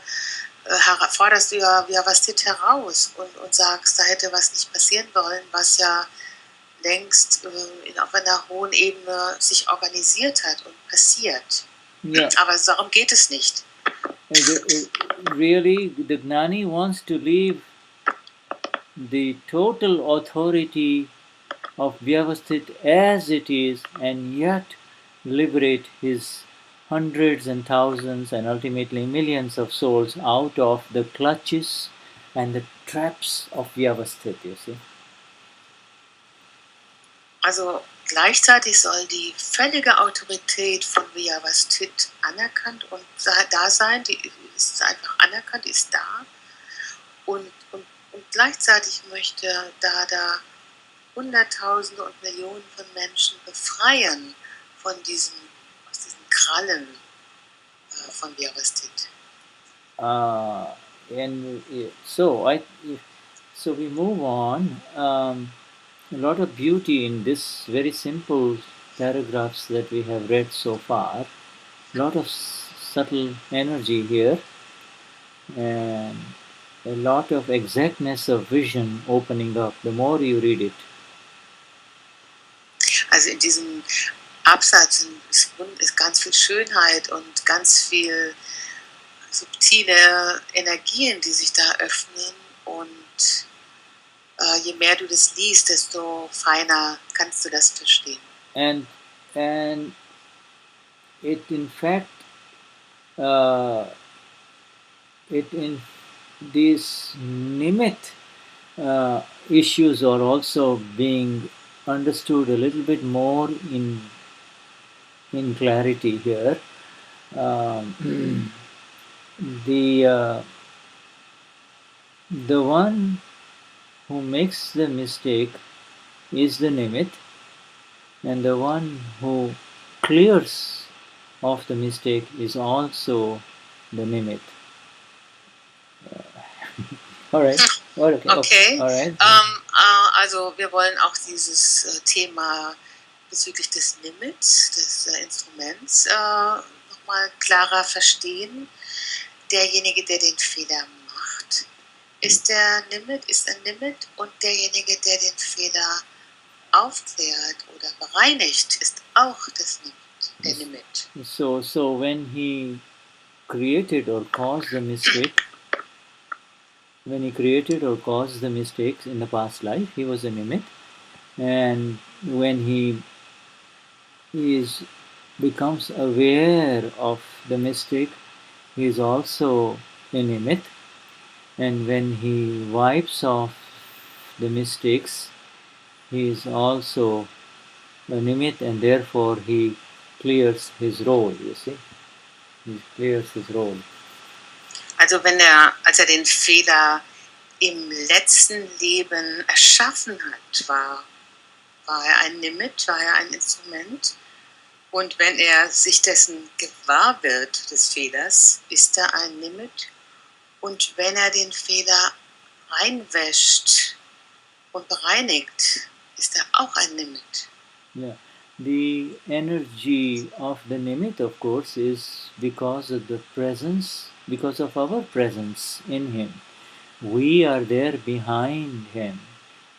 forderst du ja Vyavasthit heraus und sagst, da hätte was nicht passieren sollen, was ja längst auf einer hohen Ebene sich organisiert hat und passiert. Yeah. Aber darum geht es nicht. Really, the Gnani wants to leave the total authority of Vyavasthit as it is, and yet liberate his hundreds and thousands and ultimately millions of souls out of the clutches and the traps of Vyavasthit, you see. Also gleichzeitig soll die völlige Autorität von Vyavasthit anerkannt und da sein, die ist einfach anerkannt, ist da. Und gleichzeitig möchte Dada Hunderttausende und Millionen von Menschen befreien aus diesen Krallen von Vyavasthit. So we move on. A lot of beauty in this very simple paragraphs that we have read so far. A lot of subtle energy here, and a lot of exactness of vision opening up the more you read it. Also in diesem Absatz ist ganz viel Schönheit und ganz viel subtile Energien, die sich da öffnen, und je mehr du das liest, desto feiner kannst du das verstehen. And it in fact these Nimit issues are also being understood a little bit more in clarity here. The one who makes the mistake is the Nimit, and the one who clears of the mistake is also the Nimit. Alright. Okay. Alright. Also wir wollen auch dieses Thema bezüglich des Nimits, des Instruments, nochmal klarer verstehen. Derjenige, der den Fehler macht, ist ein Nimit, und derjenige, der den Fehler aufklärt oder bereinigt, ist auch der Nimit. So when he created or caused the mistake, when he created or caused the mistakes in the past life, he was a Nimit. And when he becomes aware of the mistake, he is also a Nimit. And when he wipes off the mistakes, he is also a Nimit, and therefore he clears his role, you see. He clears his role. Also als er den Fehler im letzten Leben erschaffen hat, war er ein Nimit, war er ein Instrument. Und wenn er sich dessen gewahr wird, des Fehlers, ist er ein Nimit. Und wenn er den Fehler reinwäscht und bereinigt, ist er auch ein Nimit. Yeah. The energy of the Nimit, of course, is because of our presence in him. We are there behind him,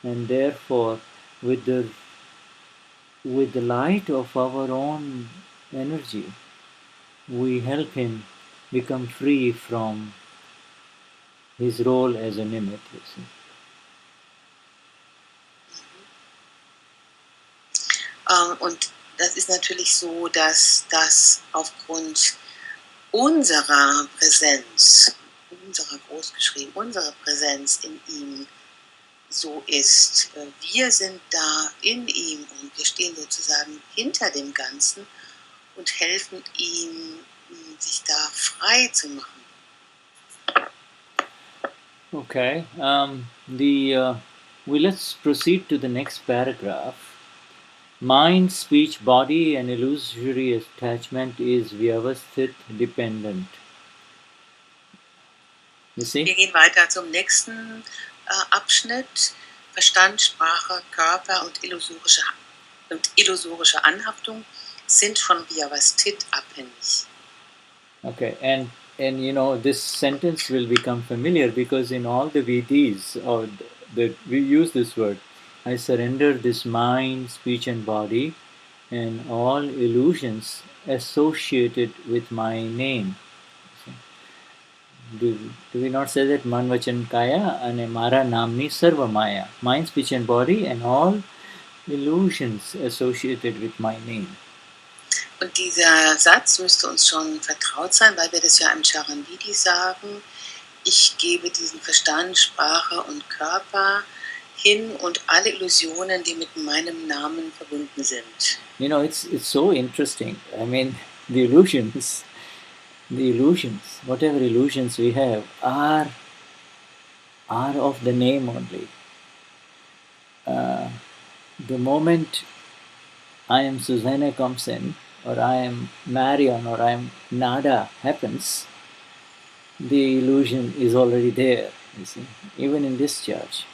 and therefore with the light of our own energy, we help him become free from his role as a Nimit, you see. Und das ist natürlich so, dass das aufgrund unserer Präsenz, unserer Präsenz in ihm so ist. Wir sind da in ihm und wir stehen sozusagen hinter dem Ganzen und helfen ihm, sich da frei zu machen. Okay, let's proceed to the next paragraph. Mind, speech, body and illusory attachment is Vyavasthit dependent. You see? Wir gehen weiter zum nächsten Abschnitt. Verstand, Sprache, Körper und illusorische Anhaftung sind von Vyavasthit abhängig. Okay, and you know, this sentence will become familiar because in all the Vedis, we use this word. I surrender this mind, speech and body and all illusions associated with my name. Do we not say that man vachan kaya ane mara namni sarva maya? Mind, speech and body and all illusions associated with my name. Und dieser Satz müsste uns schon vertraut sein, weil wir das ja im Charanvidi sagen. Ich gebe diesen Verstand, Sprache und Körper hin und alle Illusionen, die mit meinem Namen verbunden sind. You know, it's so interesting. I mean, the illusions, whatever illusions we have, are of the name only. The moment I am Susanne comes in, or I am Marion, or I am Nada happens, the illusion is already there, you see, even in discharge.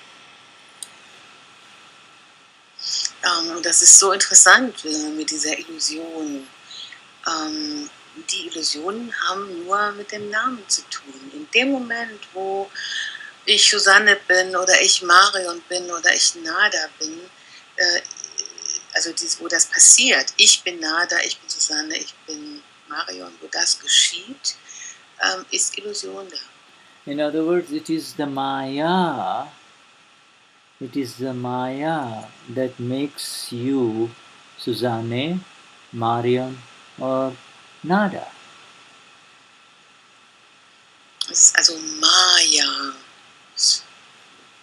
Das ist so interessant mit dieser Illusion. Die Illusionen haben nur mit dem Namen zu tun. In dem Moment, wo ich Susanne bin oder ich Marion bin oder ich Nada bin, wo das passiert, ich bin Nada, ich bin Susanne, ich bin Marion, wo das geschieht, ist Illusion da. In other words, it is the Maya that makes you Susanne, Marion or Nada. Das ist also Maya, das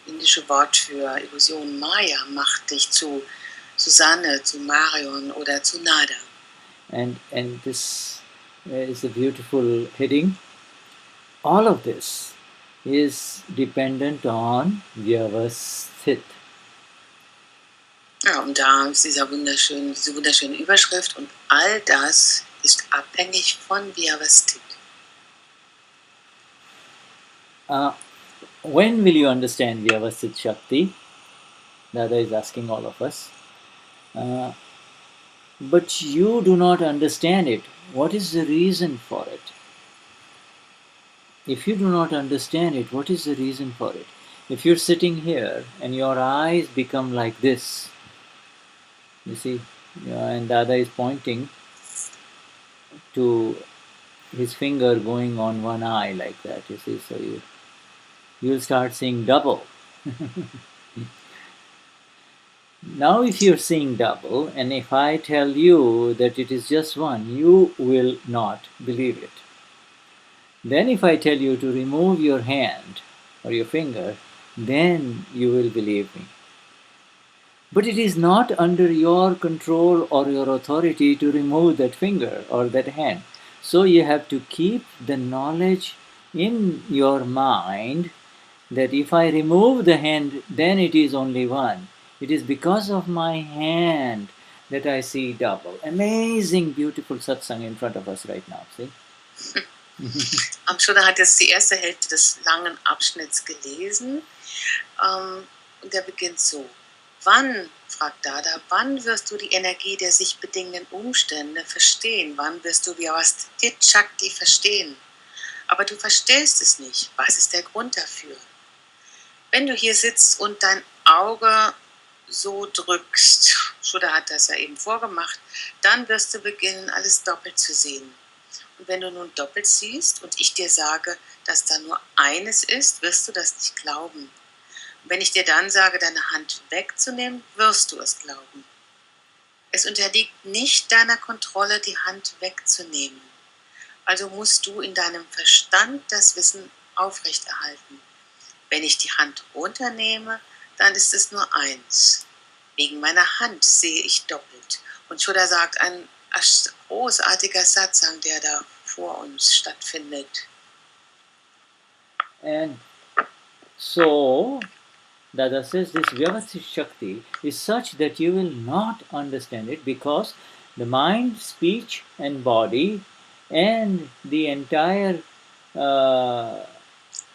indische Wort für Illusion. Maya macht dich zu Susanne, zu Marion oder zu Nada. And this is a beautiful heading. All of this is dependent on Vyavasthit. Ja, und da ist diese wunderschöne Überschrift, und all das ist abhängig von Vyavasthit. When will you understand Vyavasthit Shakti? Dada is asking all of us. But you do not understand it. What is the reason for it? If you do not understand it, what is the reason for it? If you're sitting here and your eyes become like this, you see, and Dada is pointing to his finger going on one eye like that, you see, so you'll start seeing double. Now if you're seeing double, and if I tell you that it is just one, you will not believe it. Then if I tell you to remove your hand or your finger, then you will believe me. But it is not under your control or your authority to remove that finger or that hand. So you have to keep the knowledge in your mind that if I remove the hand, then it is only one. It is because of my hand that I see double. Amazing, beautiful satsang in front of us right now, see? Shuddha hat jetzt die erste Hälfte des langen Abschnitts gelesen. Und der beginnt so. Wann, fragt Dada, wann wirst du die Energie der sich bedingenden Umstände verstehen? Wann wirst du Vyavasthit Shakti verstehen? Aber du verstehst es nicht. Was ist der Grund dafür? Wenn du hier sitzt und dein Auge so drückst, Shuddha hat das ja eben vorgemacht, dann wirst du beginnen, alles doppelt zu sehen. Und wenn du nun doppelt siehst und ich dir sage, dass da nur eines ist, wirst du das nicht glauben. Und wenn ich dir dann sage, deine Hand wegzunehmen, wirst du es glauben. Es unterliegt nicht deiner Kontrolle, die Hand wegzunehmen. Also musst du in deinem Verstand das Wissen aufrechterhalten. Wenn ich die Hand runternehme, dann ist es nur eins. Wegen meiner Hand sehe ich doppelt. Und Shuddha sagt, ein großartiger Satsang, der da vor uns stattfindet. And so, Dada says this Vyavasthit Shakti is such that you will not understand it because the mind, speech and body and the entire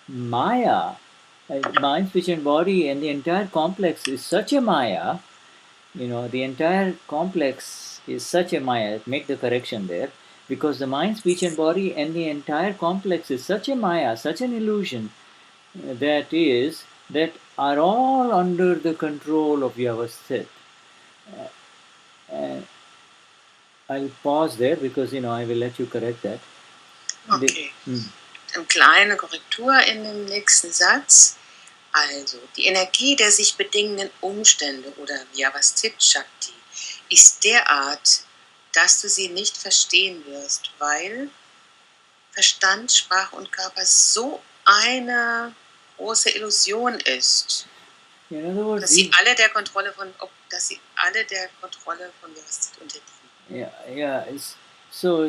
Maya, mind, speech and body and the entire complex is such a Maya, the entire complex is such a Maya, make the correction there, because the mind, speech and body and the entire complex is such a Maya, such an illusion, that are all under the control of Vyavasthit. I'll pause there because, I will let you correct that. Okay. Eine kleine Korrektur in dem nächsten Satz. Also, die Energie der sich bedingenden Umstände oder Vyavasthit Shakti ist derart, dass du sie nicht verstehen wirst, weil Verstand, Sprache und Körper so eine große Illusion ist, In other words, dass sie alle der Kontrolle von Vyavasthit unterliegen. So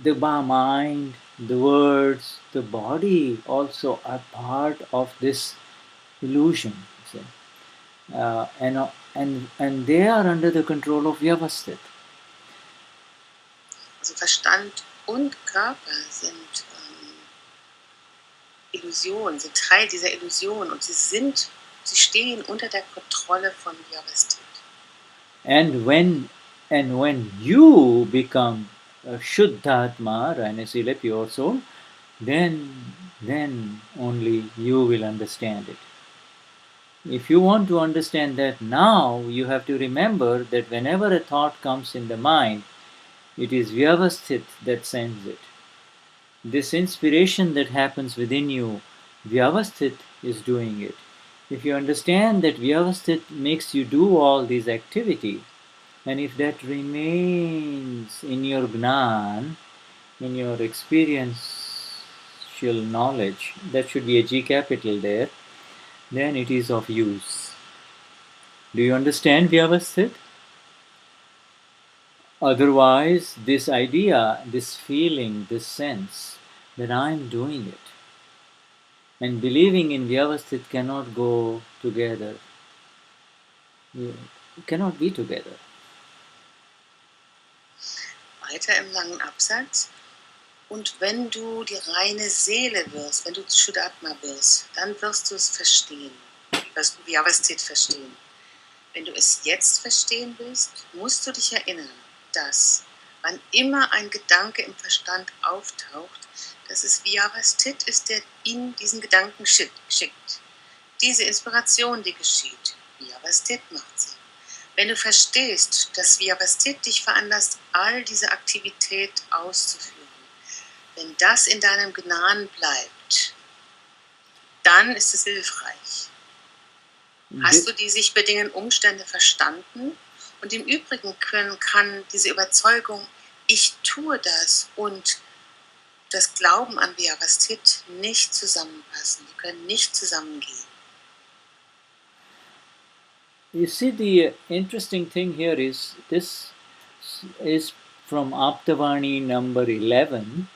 the mind, the words, the body also are part of this illusion. See? And they are under the control of Vyavasthit. Also Verstand und Körper sind Illusion, sind Teil dieser Illusion und sie stehen unter der Kontrolle von Vyavasthit. And when you become a Shuddhatma, Rajnasila, pure soul, then only you will understand it. If you want to understand that now, you have to remember that whenever a thought comes in the mind, it is Vyavasthit that sends it. This inspiration that happens within you, Vyavasthit is doing it. If you understand that Vyavasthit makes you do all these activity, and if that remains in your Gnan, in your experiential knowledge, that should be a G capital there, then it is of use. Do you understand Vyavasthit? Otherwise, this idea, this feeling, this sense that I am doing it and believing in Vyavasthit cannot go together. It cannot be together. Weiter im langen Absatz. Und wenn du die reine Seele wirst, wenn du Shuddhatma wirst, dann wirst du es verstehen. Wirst du Vyavasthit verstehen. Wenn du es jetzt verstehen willst, musst du dich erinnern, dass, wann immer ein Gedanke im Verstand auftaucht, dass es Vyavasthit ist, der ihn diesen Gedanken schickt. Diese Inspiration, die geschieht, Vyavasthit macht sie. Wenn du verstehst, dass Vyavasthit dich veranlasst, all diese Aktivität auszuführen, wenn das in deinem Gnan bleibt, dann ist es hilfreich. Hast du die sich bedingenden Umstände verstanden? Und im Übrigen kann diese Überzeugung, ich tue das, und das Glauben an Vyavasthit nicht zusammenpassen. Die können nicht zusammengehen. You see, the interesting thing here is this is from Aptavani number 11,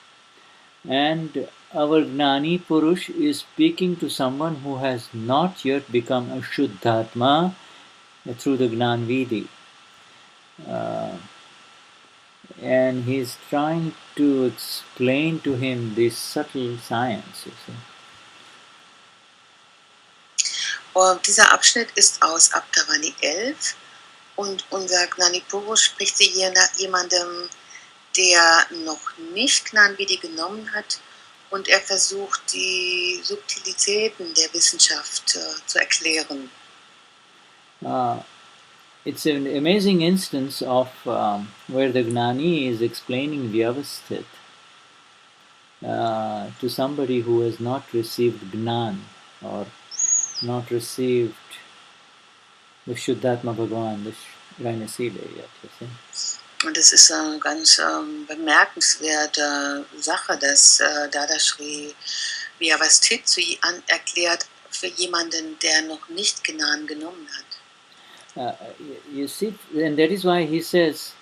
and our Gnani Purush is speaking to someone who has not yet become a Shuddhatma through the Gnan Vidhi. And he's trying to explain to him this subtle science, you see. Und dieser Abschnitt ist aus Aptavani 11 und unser Gnani Purush spricht zu jemandem, der noch nicht Gnan Vidhi genommen hat, und er versucht, die Subtilitäten der Wissenschaft zu erklären. It's an amazing instance of where the Gnani is explaining Vyavasthit to somebody who has not received Gnan or not received the Shuddhatma Bhagavan, the reine Seele yet. You see? Und es ist eine ganz bemerkenswerte Sache, dass Ddaashri Vyavasthit erklärt für jemanden, der noch nicht Gnan genommen hat. You see, and that is why he says,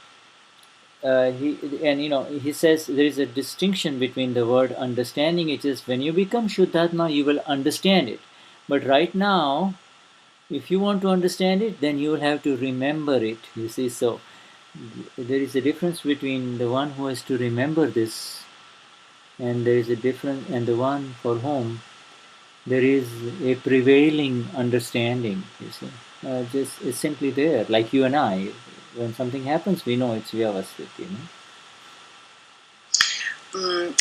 he says there is a distinction between the word understanding. It is when you become Shuddhatma, you will understand it. But right now, if you want to understand it, then you will have to remember it. You see, so there is a difference between the one who has to remember this, and there is a difference, and the one for whom there is a prevailing understanding. You see. Just is simply there, like you and I. When something happens, we know it's Vyavasthit, you know.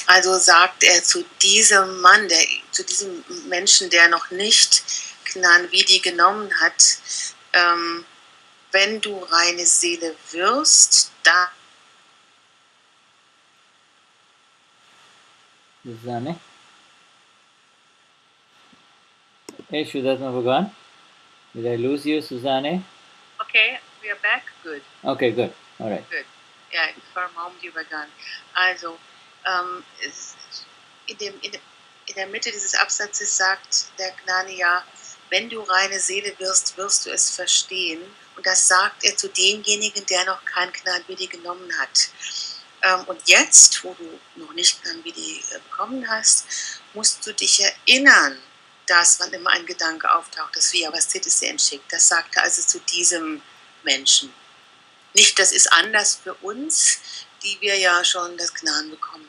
Also sagt er zu diesem Mann, zu diesem Menschen, der noch nicht Gnan Vidhi genommen hat, wenn du reine Seele wirst, dann... Susanne? Hey, Shuddhatma Bhagavan? Did I lose you, Susanne? Okay, we are back. Good. Okay, good. All right. Good. Ja, for a moment you were gone. Also, in der Mitte dieses Absatzes sagt der Gnani ja, wenn du reine Seele wirst, wirst du es verstehen. Und das sagt er zu demjenigen, der noch kein Gnan Vidhi genommen hat. Und jetzt, wo du noch nicht Gnan Vidhi bekommen hast, musst du dich erinnern, dass, wann immer ein Gedanke auftaucht, das Vyavasthit ist dir entschickt. Das sagt er also zu diesem Menschen. Nicht, das ist anders für uns, die wir ja schon das Gnan bekommen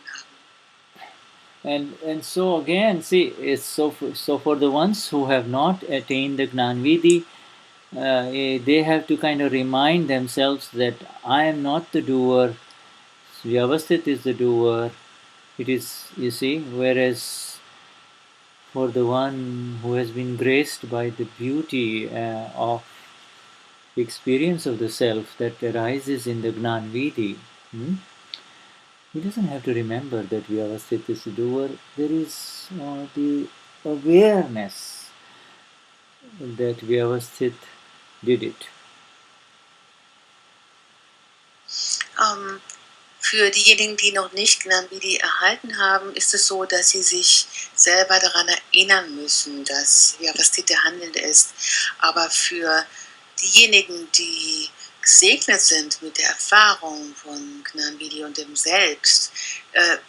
haben. And so again, see, it's so for the ones who have not attained the Gnan Vidhi, they have to kind of remind themselves that I am not the doer. Vyavasthit is the doer. It is, you see, whereas for the one who has been graced by the beauty of the experience of the self that arises in the Gnan Vidhi, he doesn't have to remember that Vyavasthit is the doer. There is the awareness that Vyavasthit did it. Für diejenigen, die noch nicht Gnan Vidhi erhalten haben, ist es so, dass sie sich selber daran erinnern müssen, dass Vyavasthit der Handelnde ist. Aber für diejenigen, die gesegnet sind mit der Erfahrung von Gnan Vidhi und dem Selbst,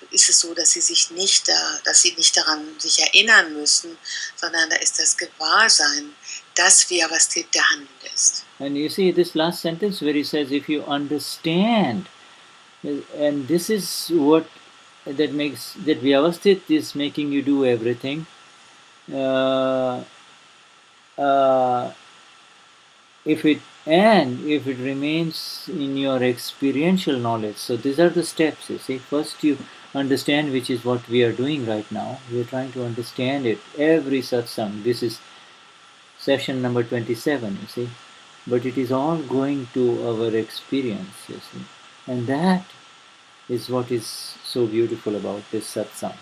ist es so, dass sie nicht daran sich erinnern müssen, sondern da ist das Gewahrsein, dass Vyavasthit der Handelnde ist. And you see this last sentence where he says, if you understand And this is what that makes that Vyavasthit is making you do everything. Uh, uh, if it remains in your experiential knowledge, so these are the steps. You see, first you understand, which is what we are doing right now. We are trying to understand it every satsang. This is session number 27. You see, but it is all going to our experience. You see, and that is what is so beautiful about this satsang.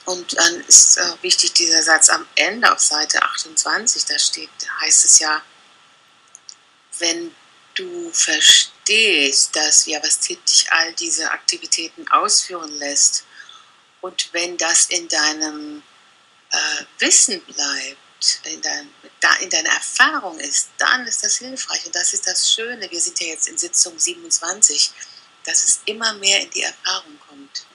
Und dann ist wichtig dieser Satz am Ende auf Seite 28, da heißt es ja, wenn du verstehst, dass Vyavasthit dich all diese Aktivitäten ausführen lässt und wenn das in deinem Wissen bleibt, in deiner Erfahrung ist, dann ist das hilfreich und das ist das Schöne. Wir sind ja jetzt in Sitzung 27, dass es immer mehr in die Erfahrung kommt.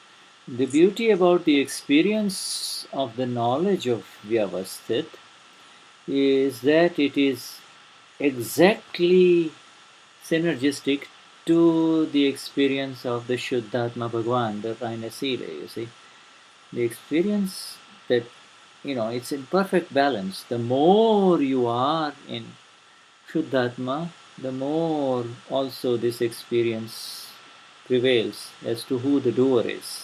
The beauty about the experience of the knowledge of Vyavasthit is that it is exactly synergistic to the experience of the Shuddhatma Bhagwan, the reine Seele, you see. The experience that, it's in perfect balance. The more you are in Shuddhatma, the more also this experience prevails as to who the doer is.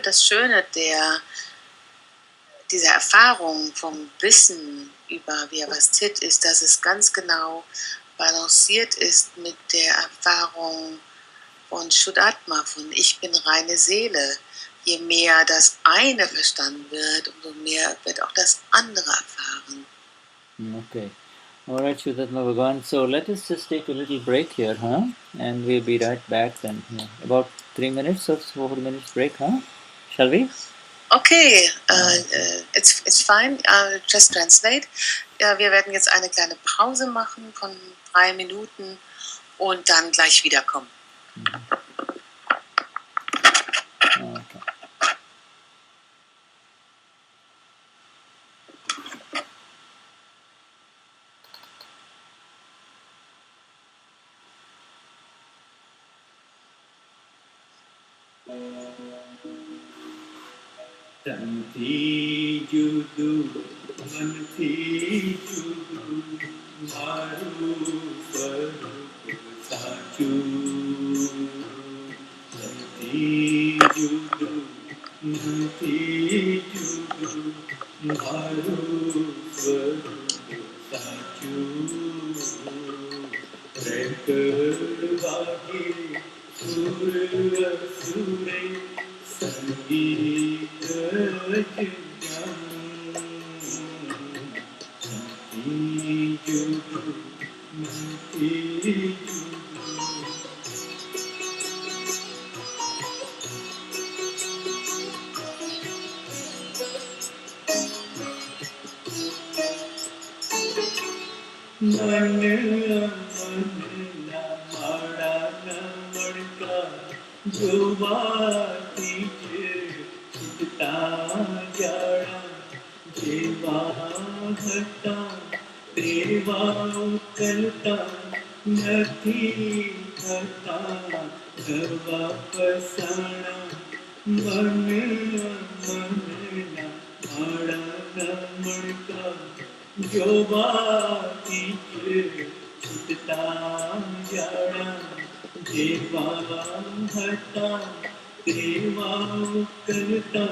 Das Schöne dieser Erfahrung vom Wissen über Vyavasthit ist, dass es ganz genau balanciert ist mit der Erfahrung von Shuddhatma, von Ich bin reine Seele. Je mehr das eine verstanden wird, umso mehr wird auch das andere erfahren. Okay. Alright, Shuddhatma Bhagwan. So let us just take a little break here, huh? And we'll be right back then. Yeah. About 3 minutes or 4 minutes break, huh? Shall we? Okay, it's fine. Just translate. Wir werden jetzt eine kleine Pause machen von 3 Minuten und dann gleich wiederkommen. Okay. Tanti judu, manti judu, maru swarup sachu. Tanti judu, manti judu, maru swarup sachu. Rekavagi surya sure. Sangeet jam, santi judu, manti judu. Manna mada madka. जो बाती चिता जाड़ा जेवा हटा तेवा उतरता नथी हटा गवा पसाना मन मनना माड़ा मणका जो बाती चिता जाड़ा जेवा हटा तेवा करता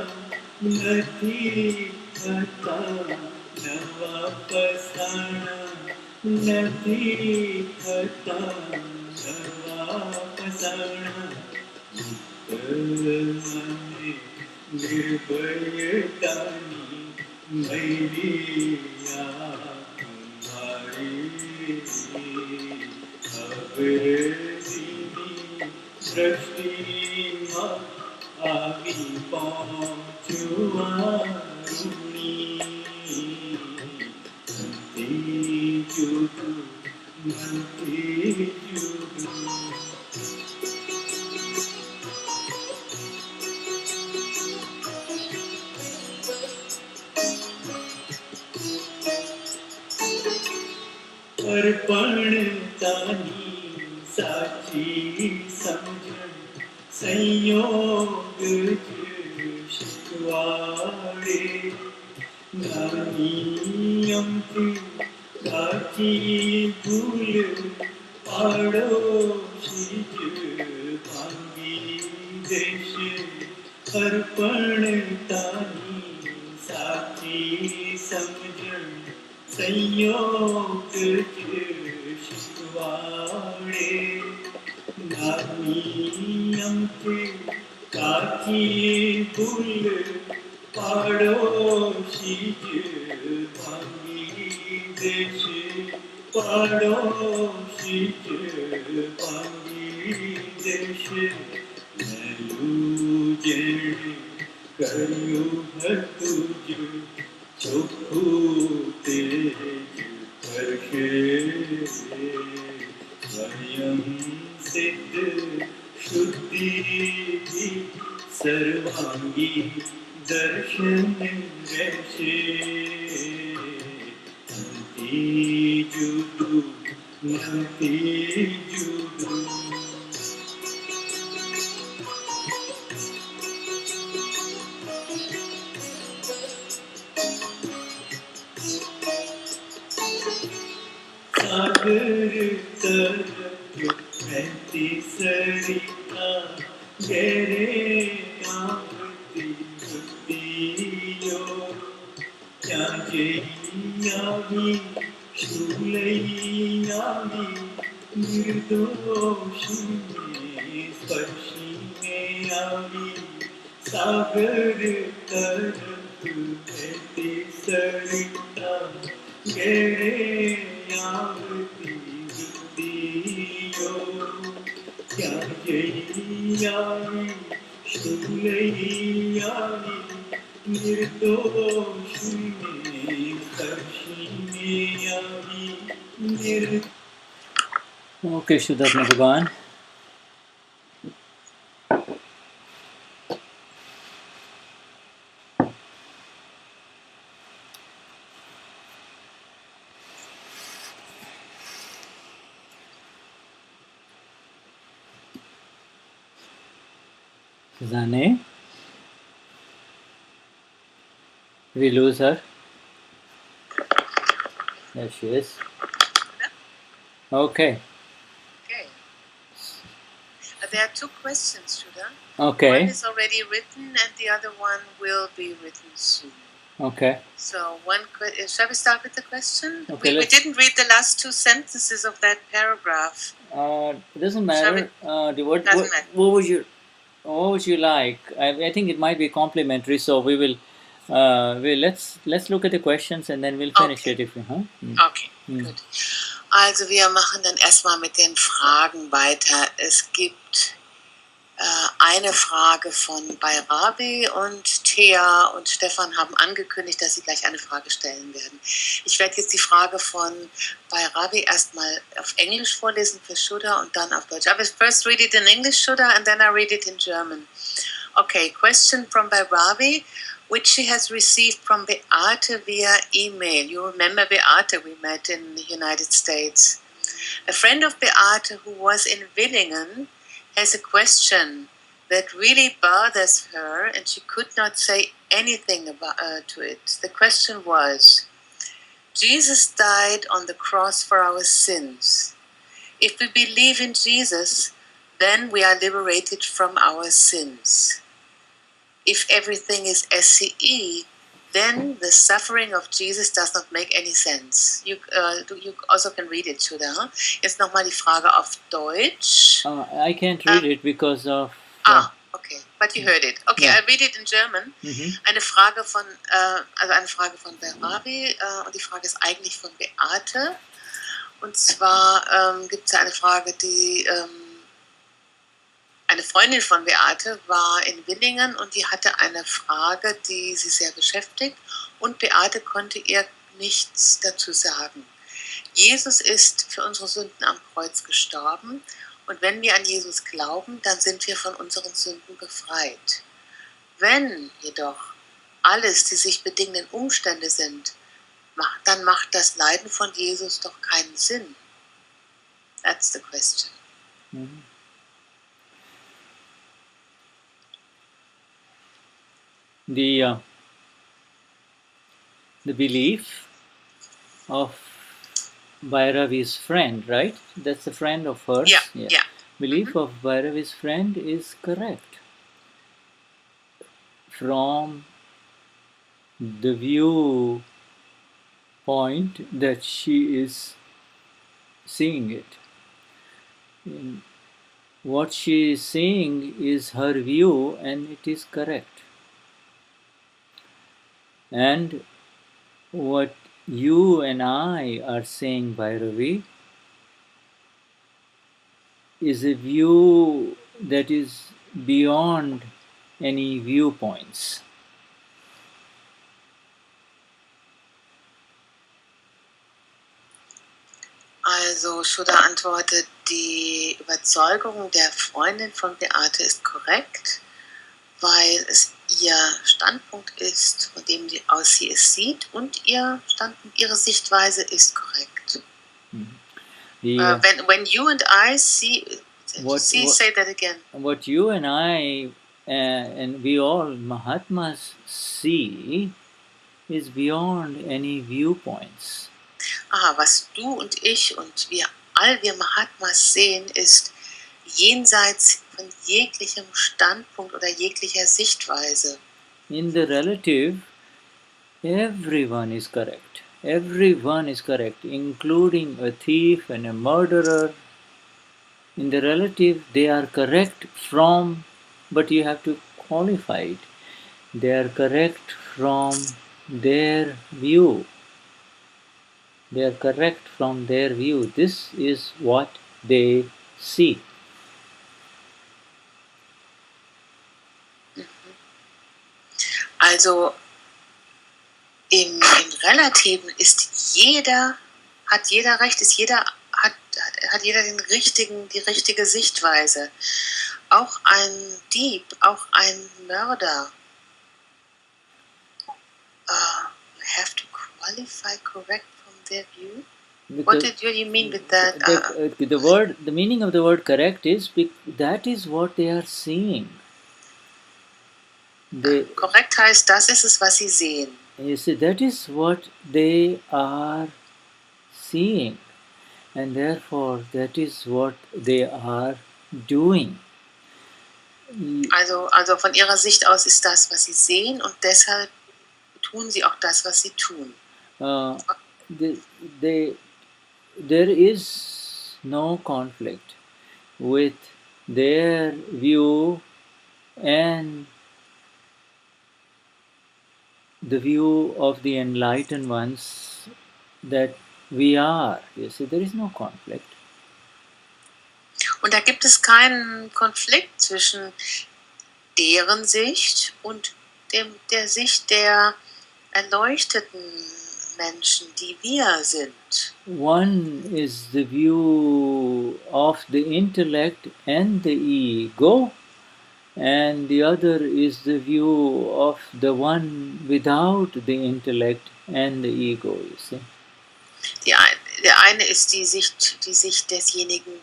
नथी हटा नवा पसाना नथी हटा नवा पसाना मने निर्भयतानी मैलिया तुम्हारी दृष्टिमा आवी पहुँचुआरुणी संति जुदु मंति जुदु अर्पण तानी साची समझण संयोग शिकवाड़े ज्ञानी अमृत काची भूल पाड़ोशी भांगी देश अर्पण तानी साची समझण संयोग शिकवाड़े ज्ञानी अमृत काची भूल पाड़ोशी भांगी देश पाड़ोशी भांगी देश नयू जेण करू तुझ चोखू तेज करके स्वयं सिद्ध शुद्धि सर्वांगी दर्शन जैसे अंति जुदू नंति जुदू सागर तरफ बहती सरिता गहरे नामती बुद्धियों त्याजेयामी शूलयामी निर्दोषी में स्पर्शी में आमी सागर तरफ बहती सरिता गहरे यावती बुद्धियों त्याजेयामी शूलयामी निर्दोषी में स्पर्शी में आमी Okay, Shuddha Bhagavan. Susanne, we lose her. There she is. Okay. Okay. There are two questions, Shuddha. Okay. One is already written and the other one will be written soon. Okay. So shall we start with the question? Okay, We didn't read the last two sentences of that paragraph. It doesn't matter. What matter. What would you like? I think it might be complimentary, so we will. Let's look at the questions and then we'll finish Okay. it if we. Okay, gut. Also wir machen dann erstmal mit den Fragen weiter. Es gibt eine Frage von Bhairavi und Thea und Stefan haben angekündigt, dass sie gleich eine Frage stellen werden. Ich werde jetzt die Frage von Bhairavi erstmal auf Englisch vorlesen für Shuddha und dann auf Deutsch. I will first read it in English, Shuddha, and then I read it in German. Okay, question from Bhairavi, which she has received from Beate via email. You remember Beate, we met in the United States. A friend of Beate who was in Villingen has a question that really bothers her and she could not say anything about to it. The question was, Jesus died on the cross for our sins. If we believe in Jesus, then we are liberated from our sins. If everything is SCE, then the suffering of Jesus does not make any sense. You also can read it, Shuddha. Huh? Jetzt nochmal die Frage auf Deutsch. I can't read it because of... Okay. But you heard it. Okay, Yeah. I'll read it in German. Mhm. Eine Frage von Bhairavi und die Frage ist eigentlich von Beate. Und zwar gibt es eine Frage, die... Eine Freundin von Beate war in Villingen und die hatte eine Frage, die sie sehr beschäftigt und Beate konnte ihr nichts dazu sagen. Jesus ist für unsere Sünden am Kreuz gestorben und wenn wir an Jesus glauben, dann sind wir von unseren Sünden befreit. Wenn jedoch alles die sich bedingenden Umstände sind, dann macht das Leiden von Jesus doch keinen Sinn. That's the question. Mhm. The belief of Bhairavi's friend, right? That's a friend of hers. Yeah. Belief of Bhairavi's friend is correct from the viewpoint that she is seeing it. What she is seeing is her view, and it is correct. And what you and I are saying, Bhairavi, is a view that is beyond any viewpoints. Also Shuddha antwortet, die Überzeugung der Freundin von Beate ist korrekt, weil es ihr Standpunkt ist, von dem aus sie es sieht, und ihr Standpunkt, ihre Sichtweise ist korrekt. When you and I see, say that again. What you and I and we all Mahatmas see is beyond any viewpoints. Was du und ich und wir Mahatmas sehen, ist jenseits von jeglichem Standpunkt oder jeglicher Sichtweise. In the relative, everyone is correct. Everyone is correct, including a thief and a murderer. In the relative, they are correct from, but you have to qualify it. They are correct from their view. They are correct from their view. This is what they see. Also im Relativen hat jeder recht, hat jeder die richtige Sichtweise. Auch ein Dieb, auch ein Mörder. Have to qualify correct from their view. What do you mean with that? The meaning of the word correct is that is what they are seeing. Korrekt heißt, das ist es, was sie sehen. You see, that is what they are seeing, and therefore that is what they are doing. Also von ihrer Sicht aus ist das, was sie sehen, und deshalb tun sie auch das, was sie tun. There is no conflict with their view and the view of the enlightened ones that we are. You see, there is no conflict. Und da gibt es keinen Konflikt zwischen deren Sicht und der Sicht der erleuchteten Menschen, die wir sind. One is the view of the intellect and the ego, and the other is the view of the one without the intellect and the ego, you see. Der eine ist die Sicht desjenigen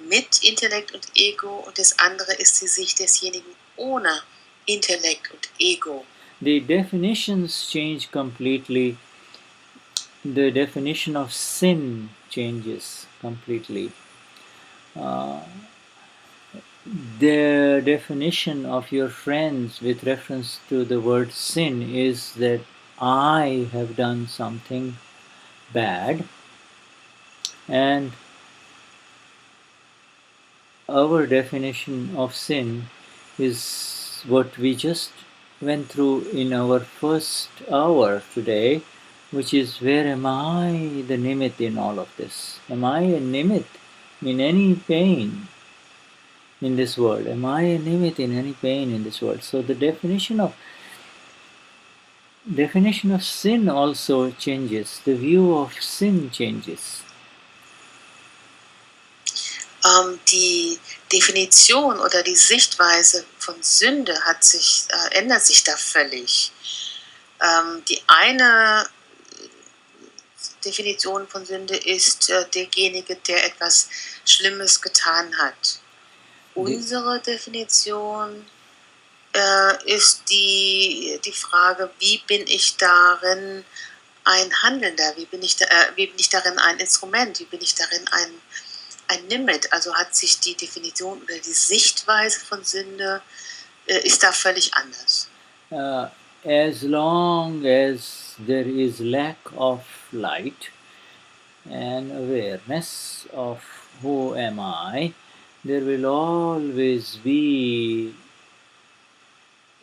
mit Intellekt und Ego, und das andere ist die Sicht desjenigen ohne Intellekt und Ego. The definitions change completely. The definition of sin changes completely. The definition of your friends with reference to the word sin is that I have done something bad, and our definition of sin is what we just went through in our first hour today, which is, where am I the Nimit in all of this? Am I a Nimit in any pain in this world? Am I a Nimit in any pain in this world? So the definition of sin also changes. The view of sin changes. Die Definition oder die Sichtweise von Sünde ändert sich da völlig. Die eine Definition von Sünde ist derjenige, der etwas Schlimmes getan hat. Unsere Definition ist die Frage, wie bin ich darin ein Handelnder, wie bin ich darin ein Instrument, wie bin ich darin ein Nimit, also hat sich die Definition oder die Sichtweise von Sünde ist da völlig anders. As long as there is lack of light and awareness of who am I, there will always be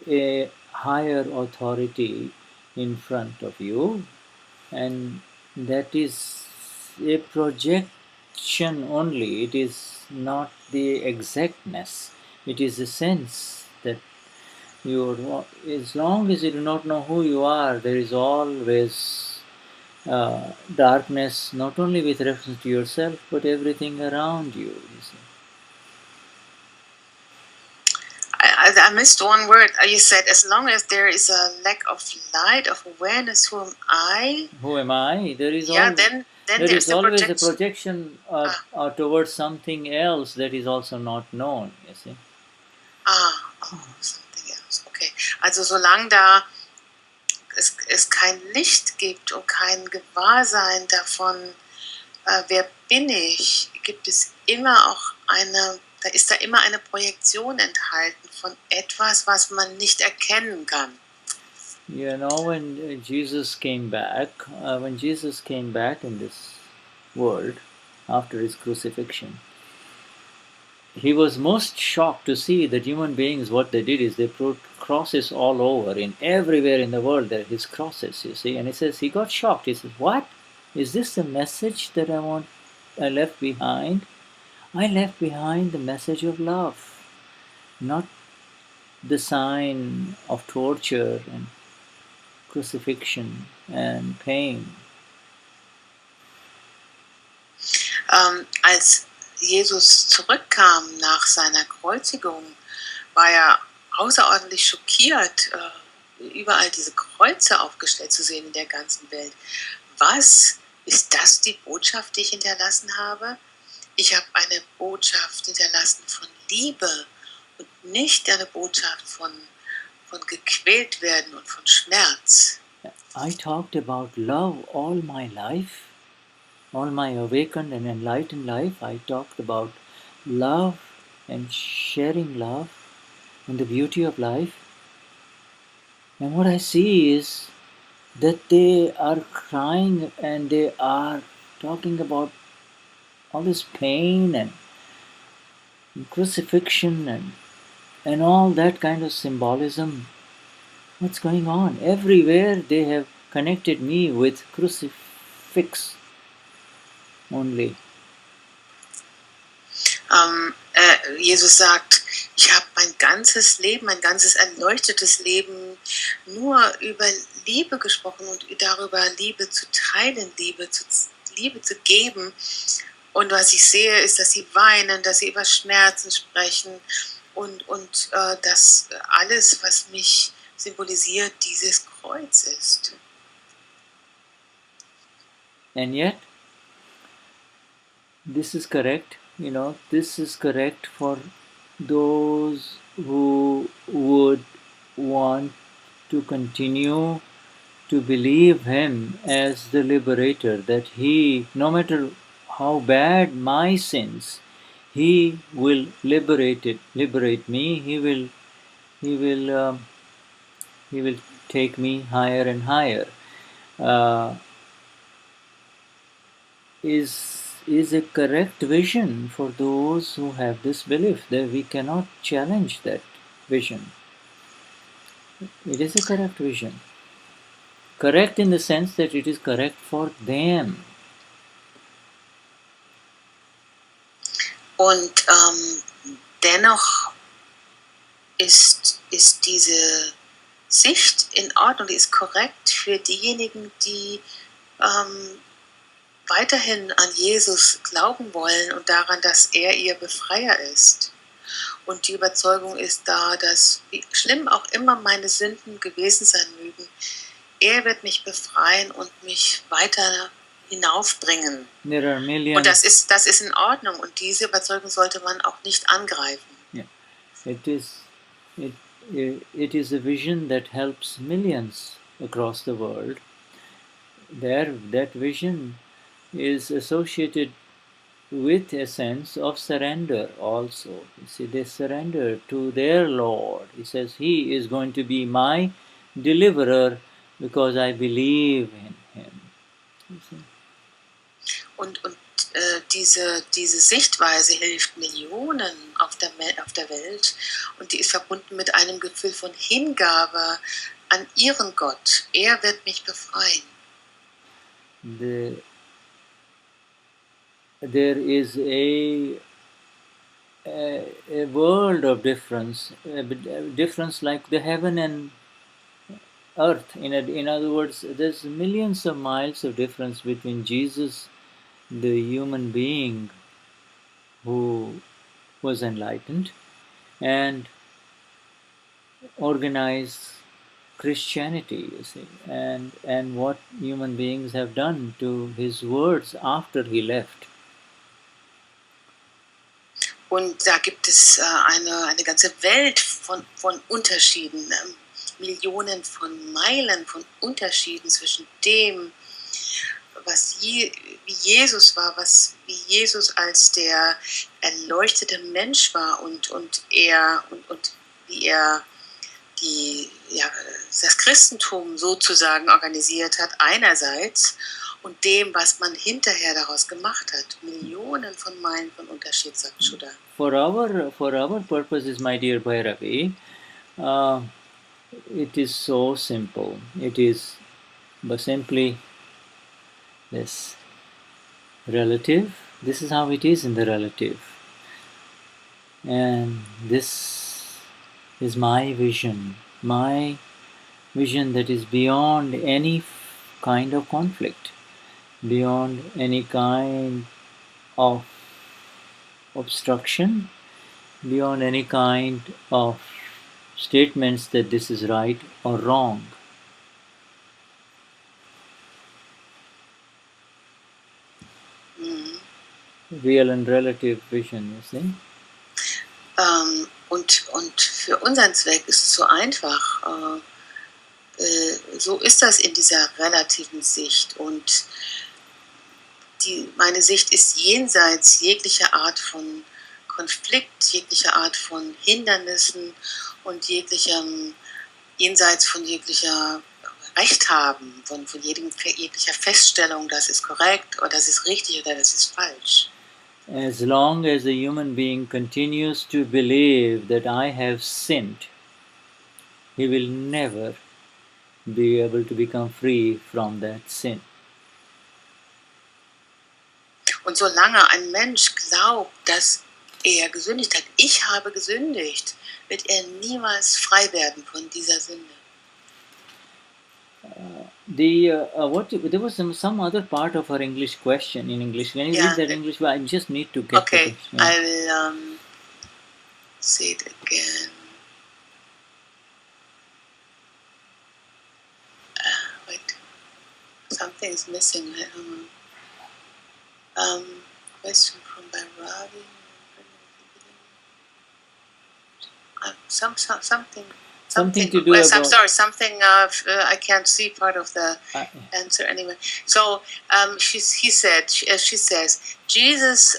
a higher authority in front of you, and that is a projection only. It is not the exactness. It is a sense that as long as you do not know who you are, there is always darkness, not only with reference to yourself, but everything around you. You see. I missed one word. You said, as long as there is a lack of light, of awareness, who am I? Who am I? There is then there there's is always projection. a projection towards something else that is also not known. You see. Something else. Okay. Also solange da es kein Licht gibt und kein Gewahrsein davon, wer bin ich, gibt es immer auch da ist da immer eine Projektion enthalten von etwas, was man nicht erkennen kann. You know, when Jesus came back in this world after his crucifixion, he was most shocked to see that human beings, what they did is they put crosses all over, everywhere in the world there are his crosses, you see. And he says, he got shocked. He says, what? Is this the message that I left behind? I left behind the message of love, not the sign of torture and crucifixion and pain. Als Jesus zurückkam nach seiner Kreuzigung, war er außerordentlich schockiert, überall diese Kreuze aufgestellt zu sehen in der ganzen Welt. Was ist das die Botschaft, die ich hinterlassen habe? Ich habe eine Botschaft hinterlassen von Liebe und nicht eine Botschaft von gequält werden und von Schmerz. I talked about love all my life, all my awakened and enlightened life. I talked about love and sharing love and the beauty of life. And what I see is that they are crying and they are talking about all this pain and crucifixion and all that kind of symbolism. What's going on? Everywhere they have connected me with crucifix only. Jesus sagt, ich habe mein ganzes Leben, mein ganzes erleuchtetes Leben nur über Liebe gesprochen und darüber, Liebe zu teilen, Liebe zu geben. Und was ich sehe, ist, dass sie weinen, dass sie über Schmerzen sprechen und dass alles, was mich symbolisiert, dieses Kreuz ist. And yet, this is correct, this is correct for those who would want to continue to believe him as the liberator, that he, no matter how bad my sins, he will liberate me. He will take me higher and higher. Is a correct vision for those who have this belief. That we cannot challenge that vision. It is a correct vision. Correct in the sense that it is correct for them. Und dennoch ist diese Sicht in Ordnung, die ist korrekt für diejenigen, die weiterhin an Jesus glauben wollen und daran, dass er ihr Befreier ist. Und die Überzeugung ist da, dass, wie schlimm auch immer meine Sünden gewesen sein mögen, er wird mich befreien und mich weiter hinaufbringen. There are Und millions. das ist in Ordnung und diese Überzeugung sollte man auch nicht angreifen. Yeah. It is a vision that helps millions across the world. That vision is associated with a sense of surrender also. You see, they surrender to their Lord. He says, He is going to be my deliverer because I believe in Him. You see? Und diese Sichtweise hilft Millionen auf der Welt und die ist verbunden mit einem Gefühl von Hingabe an ihren Gott. Er wird mich befreien. There is a world of difference, difference like the heaven and earth. In other words, there's millions of miles of difference between Jesus, the human being who was enlightened, and organized Christianity, you see, and what human beings have done to his words after he left. Und da gibt es eine ganze Welt von Unterschieden, Millionen von Meilen von Unterschieden zwischen dem, wie Jesus war, wie Jesus als der erleuchtete Mensch war und wie er das Christentum sozusagen organisiert hat einerseits und dem, was man hinterher daraus gemacht hat. Millionen von Meilen von Unterschied, sagt Shuddha. For our purposes, my dear Bhairavi, it is so simple. It is but simply this relative. This is how it is in the relative. And this is my vision that is beyond any kind of conflict, beyond any kind of obstruction, beyond any kind of statements that this is right or wrong. Real and relative vision, you see. Und für unseren Zweck ist es so einfach. So ist das in dieser relativen Sicht. Und meine Sicht ist jenseits jeglicher Art von Konflikt, jeglicher Art von Hindernissen und jenseits von jeglicher Recht haben, von jeglicher Feststellung, das ist korrekt oder das ist richtig oder das ist falsch. As long as a human being continues to believe that I have sinned, he will never be able to become free from that sin. Und solange ein Mensch glaubt, dass er gesündigt hat, ich habe gesündigt, wird er niemals frei werden von dieser Sünde. There was some other part of her English question in English. Can you read that English? I just need to get okay, the question. I'll say it again. Wait, something is missing. Question from Bhairavi. Something to do about... I'm sorry, something I can't see part of the answer anyway. So she says, Jesus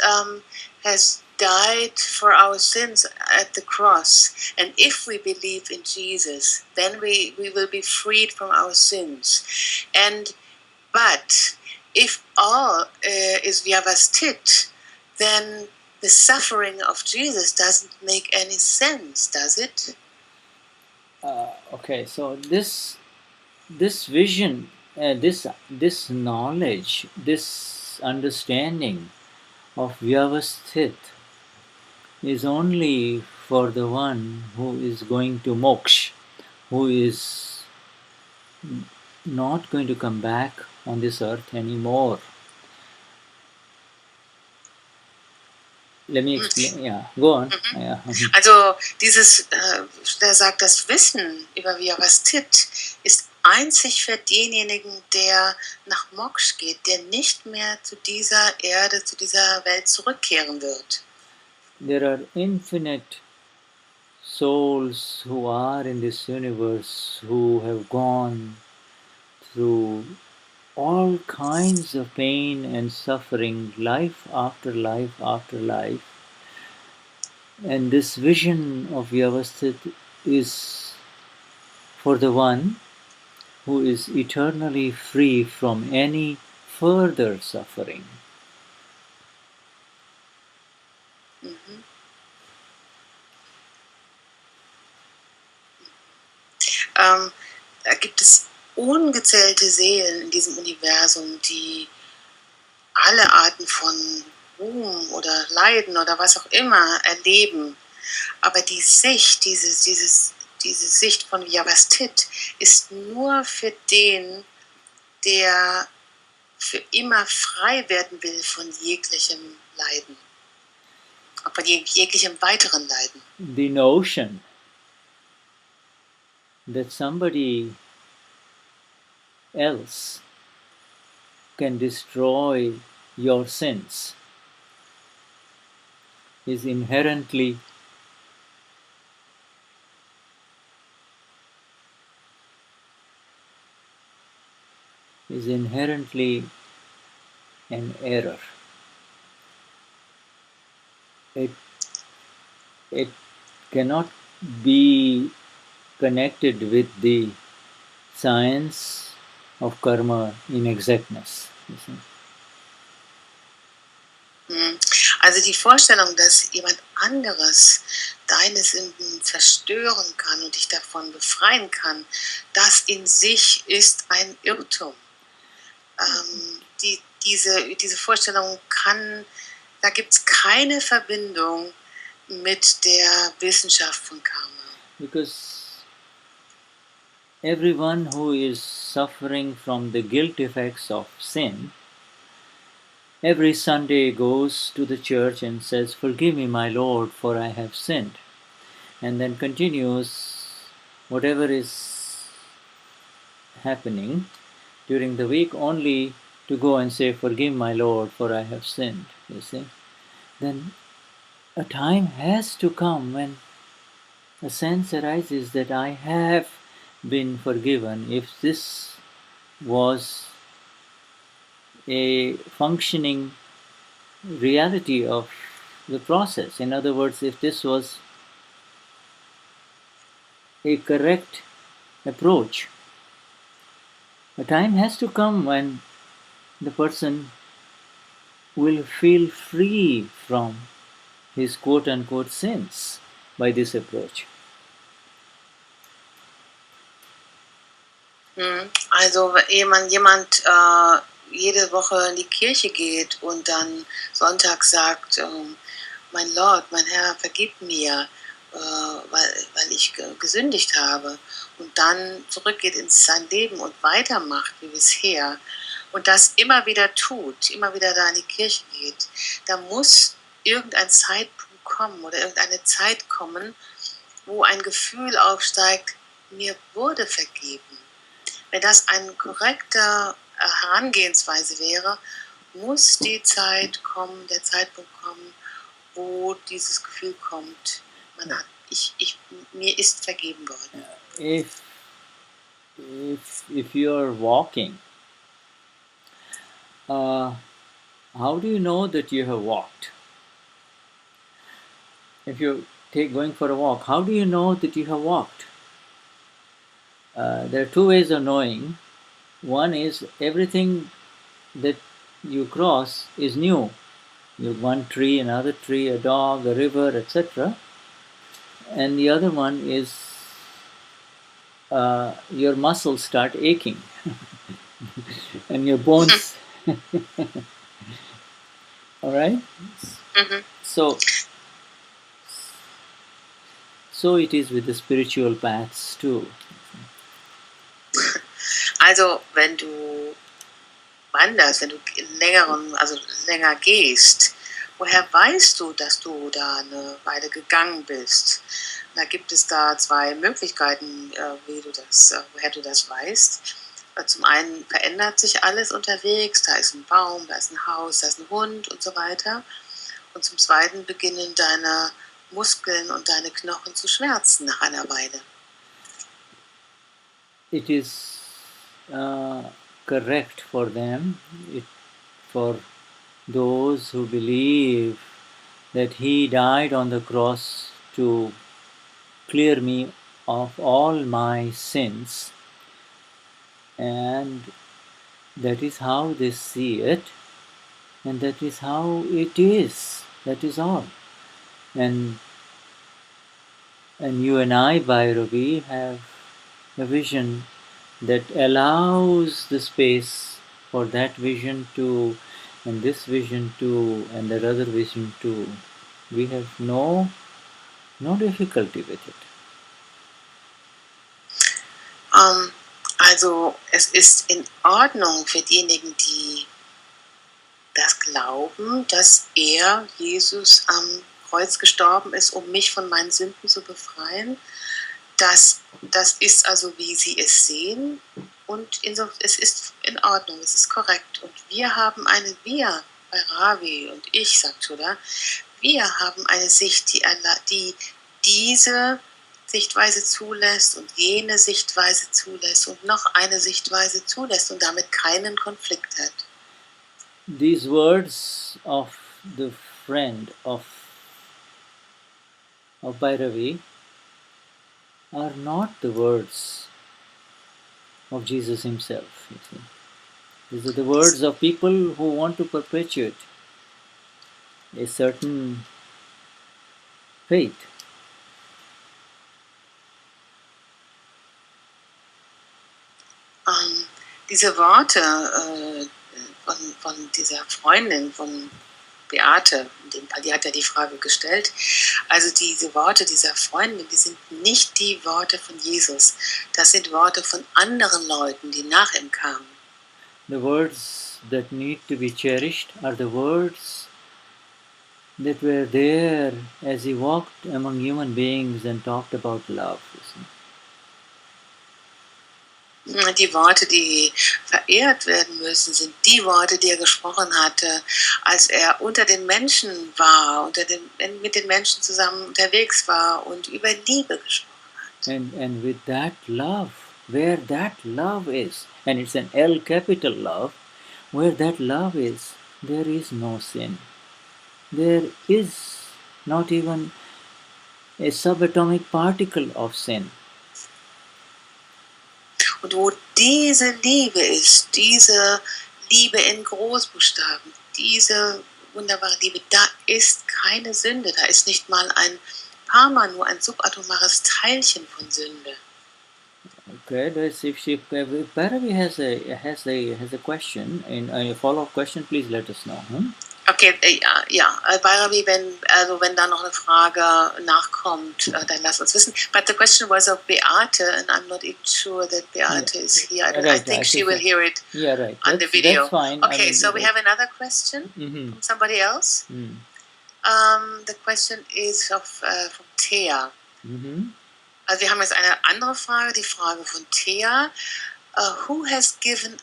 has died for our sins at the cross, and if we believe in Jesus, then we will be freed from our sins. But if all is Vyavasthit, then the suffering of Jesus doesn't make any sense, does it? Okay, so this vision, this knowledge, this understanding of Vyavasthit is only for the one who is going to moksha, who is not going to come back on this earth anymore. Let me explain. Yeah, go on. Yeah. Also der sagt, das Wissen über Vyavasthit ist einzig für denjenigen, der nach Moksha geht, der nicht mehr zu dieser Erde, zu dieser Welt zurückkehren wird. There are infinite souls who are in this universe who have gone through all kinds of pain and suffering, life after life after life. And this vision of Vyavasthit is for the one who is eternally free from any further suffering. Mhm. Da gibt es ungezählte Seelen in diesem Universum, die alle Arten von Ruhm oder Leiden oder was auch immer erleben. Aber die Sicht, diese Sicht von Vyavasthit ist nur für den, der für immer frei werden will von jeglichem Leiden, von jeglichem weiteren Leiden. The notion that somebody else can destroy your sins is inherently an error. It cannot be connected with the science of karma in exactness. You see. Also die Vorstellung, dass jemand anderes deine Sünden zerstören kann und dich davon befreien kann, das in sich ist ein Irrtum. Diese Vorstellung da gibt es keine Verbindung mit der Wissenschaft von Karma. Because everyone who is suffering from the guilt effects of sin every Sunday goes to the church and says, "Forgive me, my Lord, for I have sinned." And then continues whatever is happening during the week only to go and say, "Forgive my Lord, for I have sinned." You see? Then a time has to come when a sense arises that I have been forgiven. If this was a functioning reality of the process, in other words, if this was a correct approach, a time has to come when the person will feel free from his quote-unquote sins by this approach. Also jemand jede Woche in die Kirche geht und dann Sonntag sagt, mein Lord, mein Herr, vergib mir, weil ich gesündigt habe, und dann zurückgeht in sein Leben und weitermacht wie bisher und das immer wieder tut, immer wieder da in die Kirche geht, da muss irgendein Zeitpunkt kommen oder irgendeine Zeit kommen, wo ein Gefühl aufsteigt, mir wurde vergeben. Wenn das eine korrekte Herangehensweise wäre, muss der Zeitpunkt kommen, wo dieses Gefühl kommt, mir ist vergeben worden. If you are walking, how do you know that you have walked? If you're going for a walk, how do you know that you have walked? There are two ways of knowing. One is everything that you cross is new. You have one tree, another tree, a dog, a river, etc. And the other one is your muscles start aching and your bones. All right? So it is with the spiritual paths too. Also wenn du wanderst, wenn du länger gehst woher weißt du, dass du da eine Weile gegangen bist? Da gibt es da zwei Möglichkeiten, woher du das weißt. Zum einen verändert sich alles unterwegs, da ist ein Baum, da ist ein Haus, da ist ein Hund und so weiter. Und zum zweiten beginnen deine Muskeln und deine Knochen zu schmerzen nach einer Weile. It is correct for them, for those who believe that he died on the cross to clear me of all my sins, and that is how they see it, and that is how it is. That is all. And you and I, Bhairavi, have a vision that allows the space for that vision to, and this vision to, and that other vision to. We have no difficulty with it. Also es ist in Ordnung für diejenigen, die das glauben, dass Jesus am Kreuz gestorben ist, um mich von meinen Sünden zu befreien. Das ist also, wie sie es sehen, und es ist in Ordnung, es ist korrekt. Und wir bei Ravi und ich, sagt Shuddha, wir haben eine Sicht, die diese Sichtweise zulässt und jene Sichtweise zulässt und noch eine Sichtweise zulässt und damit keinen Konflikt hat. These words of the friend of Bhairavi are not the words of Jesus himself. You see. These are the words of people who want to perpetuate a certain faith. Diese Worte von dieser Freundin, von Beate, in dem Fall, die hat ja die Frage gestellt, also diese Worte dieser Freundin, die sind nicht die Worte von Jesus, das sind Worte von anderen Leuten, die nach ihm kamen. The words that need to be cherished are the words that were there as he walked among human beings and talked about love. You see. Die Worte, die verehrt werden müssen, sind die Worte, die er gesprochen hatte, als er unter den Menschen war, mit den Menschen zusammen unterwegs war und über Liebe gesprochen hat. And with that love, where that love is, and it's an L capital love, where that love is, there is no sin. There is not even a subatomic particle of sin. Und wo diese Liebe ist, diese Liebe in Großbuchstaben, diese wunderbare Liebe, da ist keine Sünde, da ist nicht mal ein Parma, nur ein subatomares Teilchen von Sünde. Okay, if Bhairavi has a question, a follow-up question, please let us know. Okay, Bhairavi, wenn da noch eine Frage nachkommt, dann lass uns wissen. But the question was of Beate, and I'm not even sure that Beate is here. I think she will hear it on the video. That's fine. Okay, so we have another question from somebody else. The question is from Thea. Also wir haben jetzt eine andere Frage, die Frage von Thea. Who has given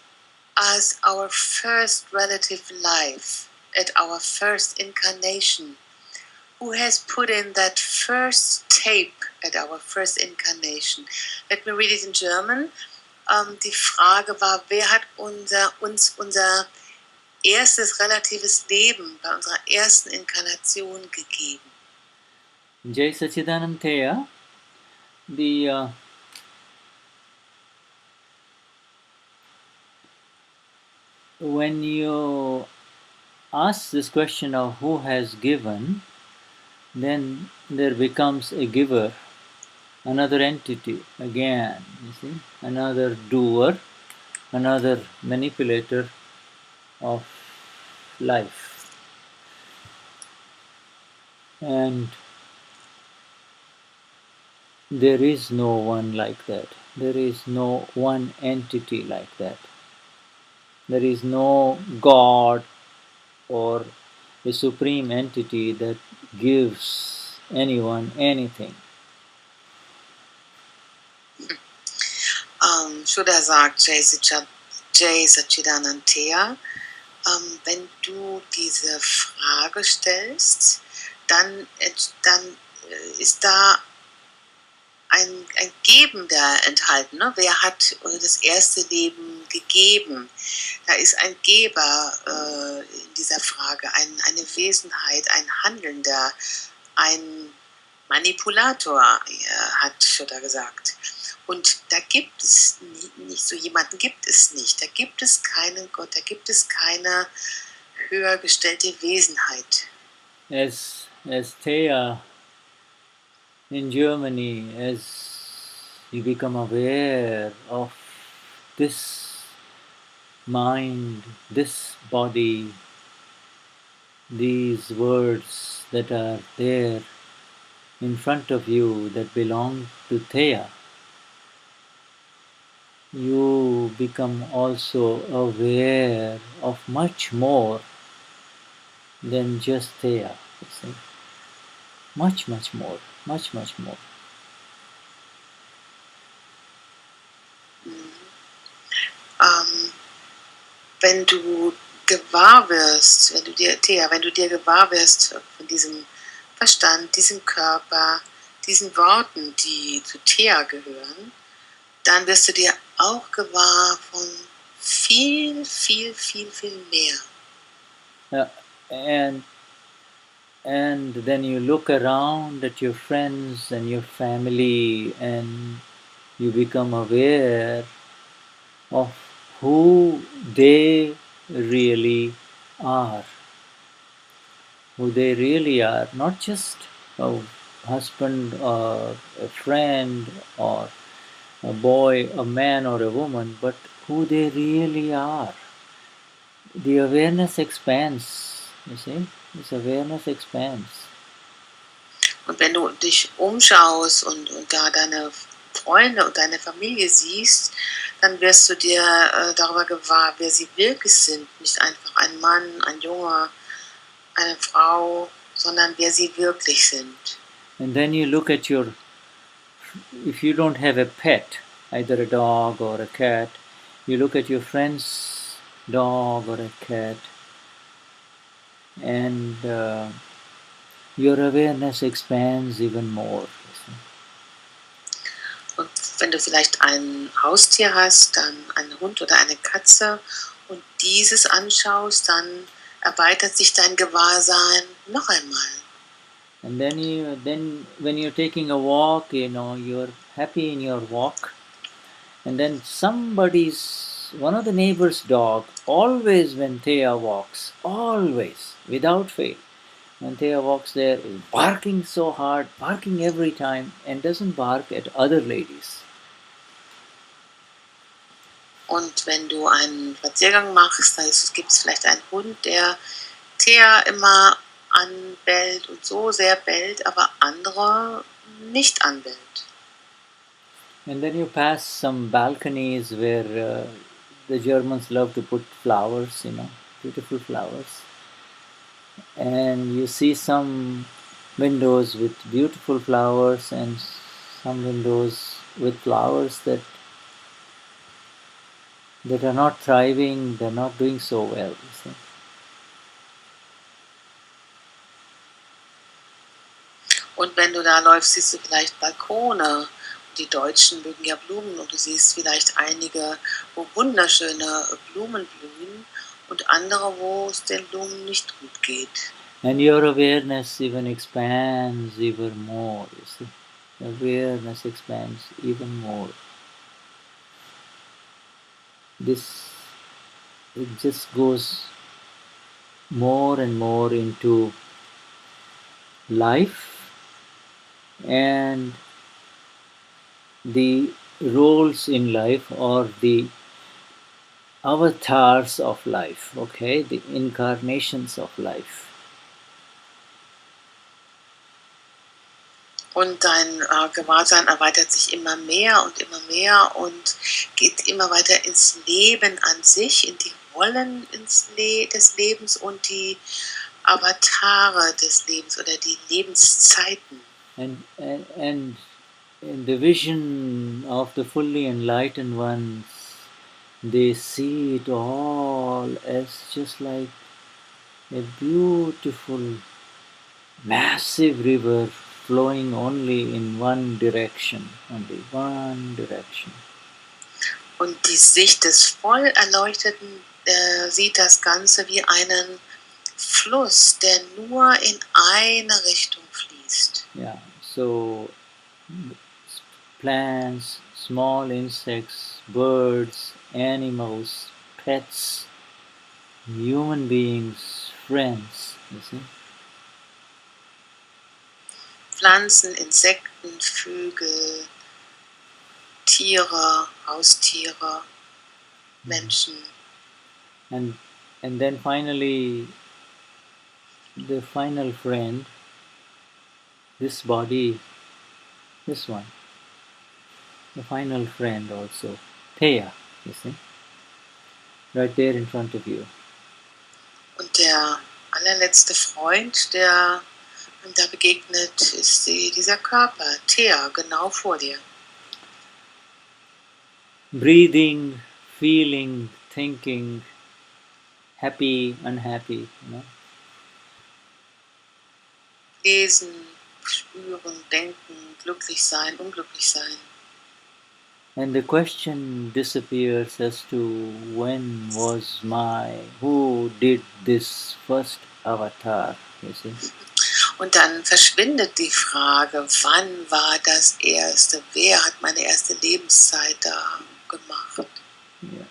us our first relative life at our first incarnation? Who has put in that first tape at our first incarnation? Let me read it in German. Die Frage war, wer hat uns unser erstes relatives Leben bei unserer ersten Inkarnation gegeben? Jai Sachidanand Thea, when you ask this question of who has given, then there becomes a giver, another entity again, you see, another doer, another manipulator of life. And there is no one like that. There is no one entity like that. There is no God or a supreme entity that gives anyone anything. Shuddha sagt, Jay Satchidanantea, wenn du diese Frage stellst, dann ist da ein Gebender enthalten. Ne? Wer hat das erste Leben gegeben? Da ist ein Geber in dieser Frage, eine Wesenheit, ein Handelnder, ein Manipulator, hat Shuddha gesagt. Und da gibt es nicht so jemanden, gibt es nicht. Da gibt es keinen Gott, da gibt es keine höher gestellte Wesenheit. As Thea in Germany, as you become aware of this mind, this body, these words that are there in front of you that belong to Thea, you become also aware of much more than just Thea. You see? Much more, much more. Wenn du gewahr wirst, wenn du dir gewahr wirst von diesem Verstand, diesem Körper, diesen Worten, die zu Thea gehören, dann wirst du dir auch gewahr von viel mehr. Yeah, and then you look around at your friends and your family and you become aware of who they really are. Who they really are, not just a husband or a friend or a boy, a man or a woman, but who they really are. The awareness expands, you see, this awareness expands. Und wenn du dich umschaust und da deine Freunde und deine Familie siehst, dann wirst du dir darüber gewahr, wer sie wirklich sind. Nicht einfach ein Mann, ein Junge, eine Frau, sondern wer sie wirklich sind. And then you look at if you don't have a pet, either a dog or a cat, you look at your friend's dog or a cat, and your awareness expands even more. Und wenn du vielleicht ein Haustier hast, dann einen Hund oder eine Katze und dieses anschaust, dann erweitert sich dein Gewahrsein noch einmal. And then when you're taking a walk, you're happy in your walk, and then one of the neighbor's dog, always when Thea walks, always, without fail, when Thea walks there, is barking so hard, barking every time, and doesn't bark at other ladies. Und wenn du einen Spaziergang machst, dann gibt es vielleicht einen Hund, der Thea immer anbellt und so sehr bellt, aber andere nicht anbellt. And then you pass some balconies where the Germans love to put flowers, beautiful flowers. And you see some windows with beautiful flowers and some windows with flowers that are not thriving, they're not doing so well, you see. Und wenn du da läufst, siehst du vielleicht Balkone. Die Deutschen mögen ja Blumen und du siehst vielleicht einige, wo wunderschöne Blumen blühen und andere, wo es den Blumen nicht gut geht. And your awareness even expands even more, you see. Awareness expands even more. It just goes more and more into life and the roles in life, or the avatars of life, okay, the incarnations of life. Und dein Gewahrsein erweitert sich immer mehr und geht immer weiter ins Leben an sich, in die Rollen des Lebens und die Avatare des Lebens oder die Lebenszeiten. And in the vision of the fully enlightened ones, they see it all as just like a beautiful, massive river flowing only in one direction, only one direction. Und die Sicht des Vollerleuchteten sieht das Ganze wie einen Fluss, der nur in eine Richtung fließt. Yeah, so plants, small insects, birds, animals, pets, human beings, friends, you see. Pflanzen, Insekten, Vögel, Tiere, Haustiere, Menschen. And then finally, the final friend, this body, this one, the final friend also, Theya, you see, right there in front of you. Und der allerletzte Freund, der da begegnet, ist dieser Körper, Thea, genau vor dir. Breathing, feeling, thinking, happy, unhappy, you know. Lesen, spüren, denken, glücklich sein, unglücklich sein. And the question disappears as to who did this first avatar, you see. Und dann verschwindet die Frage, wann war das erste? Wer hat meine erste Lebenszeit da gemacht? Yeah.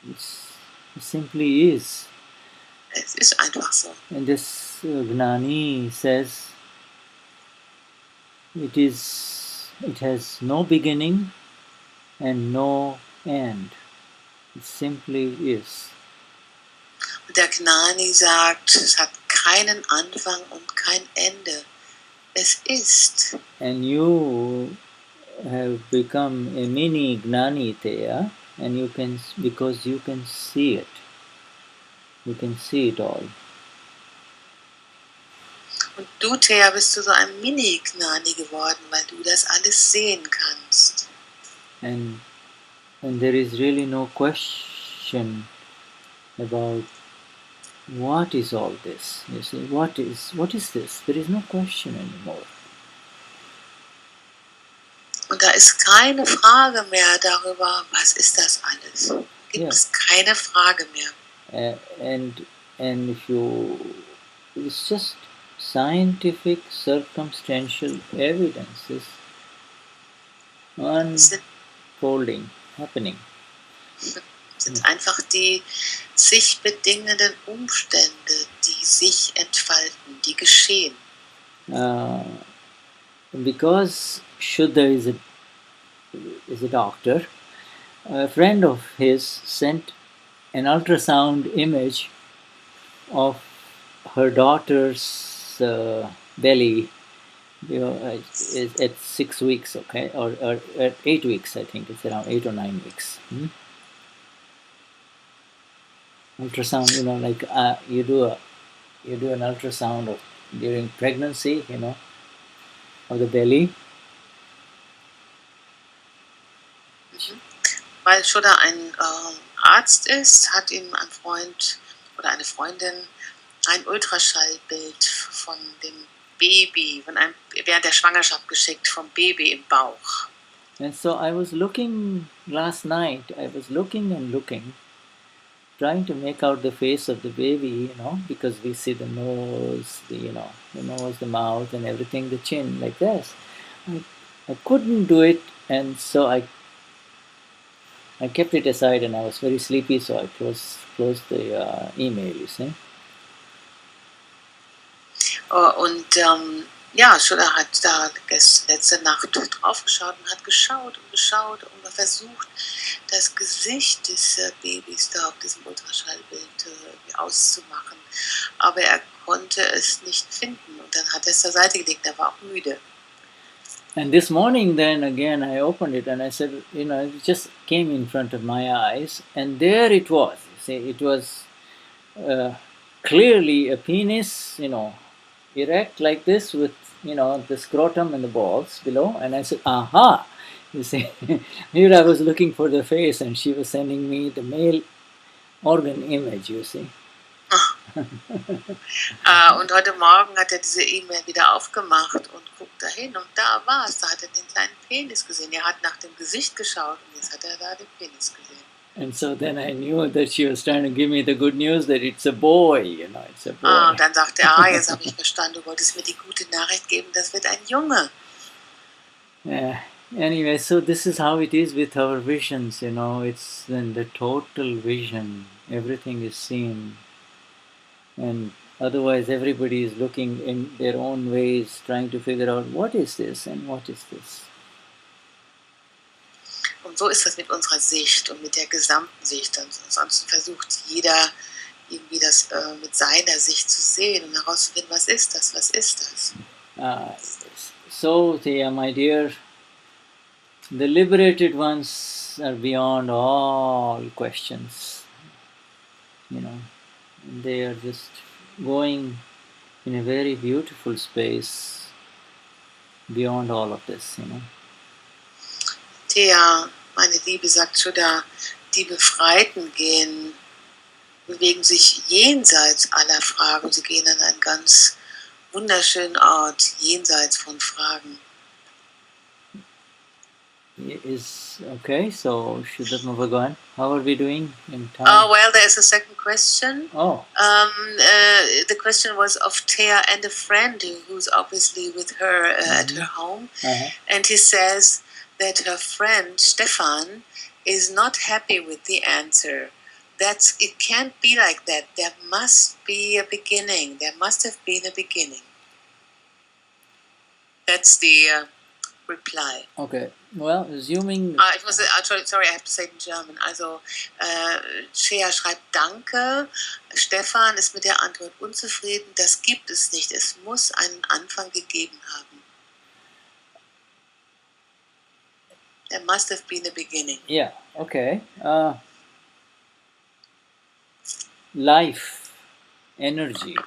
It simply is. Es ist einfach so. And this Gnani says, it has no beginning and no end. It simply is. Und der Gnani sagt, es hat keinen Anfang und kein Ende. Es ist. And you have become a mini Gnani Theya, and because you can see it. You can see it all. Und du, Thea, bist du so ein Mini-Gnani geworden, weil du das alles sehen kannst. And there is really no question about what is all this. You see, what is this? There is no question anymore. Und da ist keine Frage mehr darüber, was ist das alles. Gibt es keine Frage mehr. And if it's just scientific circumstantial evidences unfolding, happening. Es sind einfach die sich bedingenden Umstände, die sich entfalten, die geschehen. Because Shuddha is a doctor, a friend of his sent an ultrasound image of her daughter's belly, at 6 weeks, okay, or at 8 weeks, I think it's around 8 or 9 weeks. Ultrasound, like you do an ultrasound during pregnancy, of the belly. Weil Shuddha ein Arzt ist, hat ihm ein Freund oder eine Freundin ein Ultraschallbild von dem Baby, während der Schwangerschaft geschickt, vom Baby im Bauch. And so I was looking last night, and looking, trying to make out the face of the baby, because we see the nose, the nose, the mouth and everything, the chin, like this. I couldn't do it, and so I kept it aside, and I was very sleepy, so I closed the email, you see. Und Shuddha hat da letzte Nacht draufgeschaut und hat geschaut und versucht, das Gesicht des Babys da auf diesem Ultraschallbild auszumachen. Aber er konnte es nicht finden und dann hat er es zur Seite gelegt, er war auch müde. And this morning then again I opened it and I said, it just came in front of my eyes and there it was. You see, it was clearly a penis, erect like this with, the scrotum and the balls below. And I said, aha, you see, here I was looking for the face and she was sending me the male organ image, you see. Und heute Morgen hat er diese E-Mail wieder aufgemacht und guckt dahin und da war es, da hat er den kleinen Penis gesehen. Er hat nach dem Gesicht geschaut und jetzt hat er da den Penis gesehen. And so then I knew that she was trying to give me the good news that it's a boy, it's a boy. Und dann sagte er, jetzt habe ich verstanden, du wolltest mir die gute Nachricht geben, das wird ein Junge. Anyway, so this is how it is with our visions, it's then the total vision, everything is seen. And otherwise everybody is looking in their own ways, trying to figure out what is this and what is this. Und so ist das mit unserer Sicht und mit der gesamten Sicht. Ansonsten versucht jeder irgendwie das mit seiner Sicht zu sehen und herauszufinden, was ist das, was ist das. So, my dear, the liberated ones are beyond all questions, They are just going in a very beautiful space beyond all of this, Thea, meine Liebe, sagt Shuddha, die Befreiten bewegen sich jenseits aller Fragen. Sie gehen an einen ganz wunderschönen Ort, jenseits von Fragen. Okay, so Shuddha go on. How are we doing in time? Well, there is a second question. Oh. The question was of Thea and a friend who's obviously with her at her home. And he says that her friend, Stefan, is not happy with the answer. It can't be like that. There must be a beginning. There must have been a beginning. That's the reply. Okay. Well, assuming... sorry, I have to say it in German. Also, Thea schreibt Danke. Stefan ist mit der Antwort unzufrieden. Das gibt es nicht. Es muss einen Anfang gegeben haben. There must have been a beginning. Yeah, okay. Life, energy.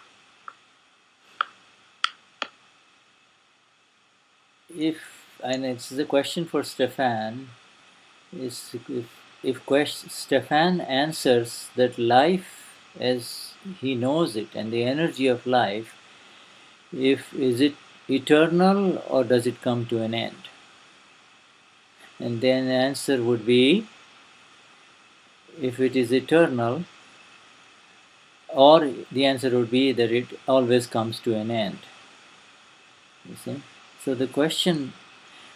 And it's the question for Stefan, is if Stefan answers that life as he knows it and the energy of life, is it eternal or does it come to an end? And then the answer would be, if it is eternal, or the answer would be that it always comes to an end. You see? So the question,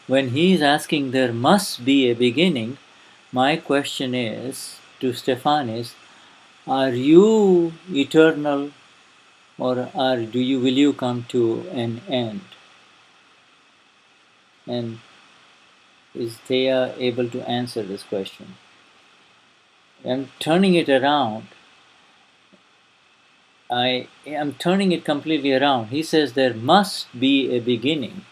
when he is asking there must be a beginning, my question is to Stefan is, are you eternal or will you come to an end? And is Thea able to answer this question? I'm turning it around. I am turning it completely around. He says there must be a beginning.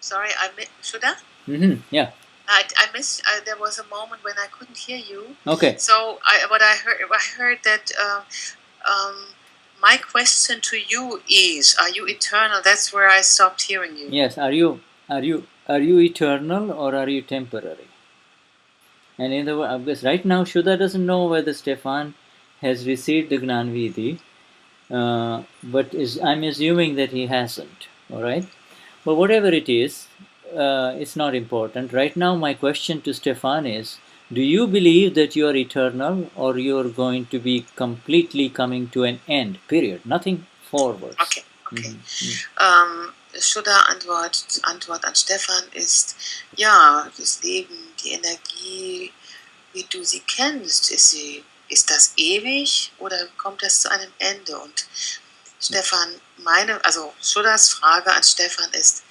Sorry, Shuddha? Yeah. I missed. There was a moment when I couldn't hear you. Okay. So I heard that my question to you is: are you eternal? That's where I stopped hearing you. Yes. Are you eternal or are you temporary? And in the because right now Shuddha doesn't know whether Stefan has received the Gnanvidhi, but I'm assuming that he hasn't. All right. But whatever it is, it's not important. Right now, my question to Stefan is, do you believe that you are eternal or you are going to be completely coming to an end, period? Nothing forward. Okay. Shuddha Antwort an Stefan ist, ja, das Leben, die Energie, wie du sie kennst, ist das ewig oder kommt das zu einem Ende? Und Stefan, Shuddhas Frage an Stefan ist,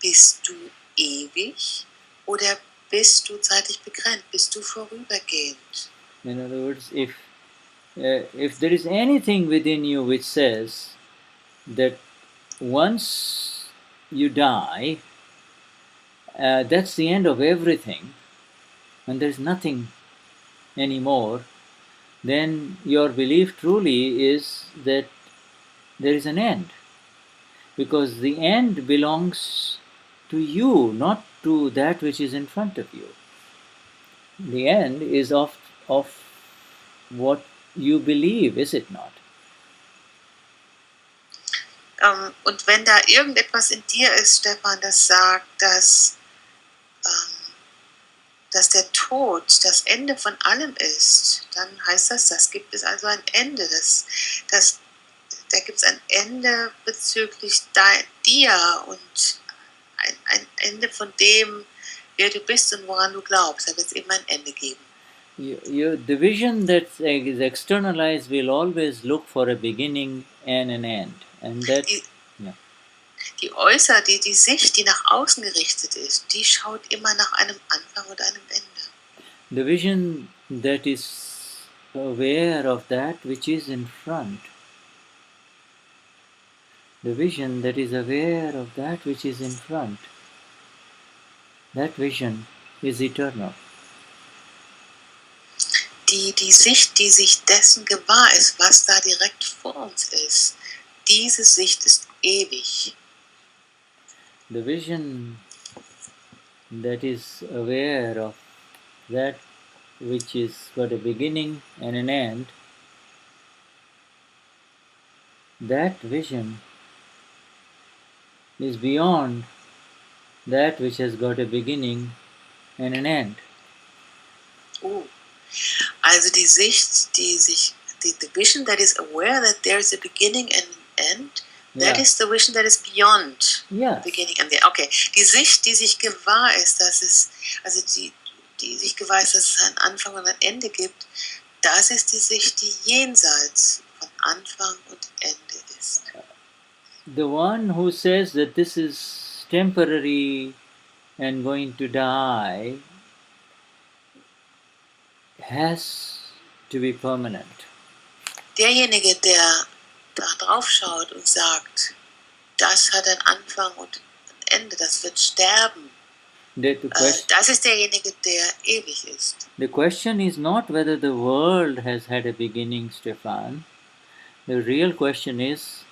bist du ewig oder bist du zeitlich begrenzt? Bist du vorübergehend? In other words, if there is anything within you which says that once you die, that's the end of everything, and there's nothing anymore, then your belief truly is that there is an end. Because the end belongs to you, not to that which is in front of you. The end is of what you believe, is it not? Und wenn da irgendetwas in dir ist, Stefan, das sagt, dass der Tod das Ende von allem ist, dann heißt das gibt es also ein Ende. Da gibt es ein Ende bezüglich dir und ein Ende von dem, wer du bist und woran du glaubst. Da wird es eben ein Ende geben. The vision that is externalized will always look for a beginning and an end. And that, die Sicht, die nach außen gerichtet ist, die schaut immer nach einem Anfang und einem Ende. The vision that is aware of that which is in front. The vision that is aware of that which is in front. That vision is eternal. Die Sicht, die sich dessen gewahr ist, was da direkt vor uns ist, diese Sicht ist ewig. The vision that is aware of that which is got a beginning and an end, that vision is beyond that which has got a beginning and an end. Also die Sicht, the vision that is aware that there is a beginning and an end, that is the vision that is beyond beginning and the end. Okay, die Sicht, die sich gewahr ist, dass es, also die sich gewahr ist, dass es einen Anfang und ein Ende gibt, das ist die Sicht, die jenseits von Anfang und Ende ist. The one who says that this is temporary and going to die has to be permanent. Derjenige, der da drauf schaut und sagt, das hat einen Anfang und ein Ende, das wird sterben, das ist derjenige, der ewig ist. The question is not whether the world has had a beginning, Stefan. The real question is,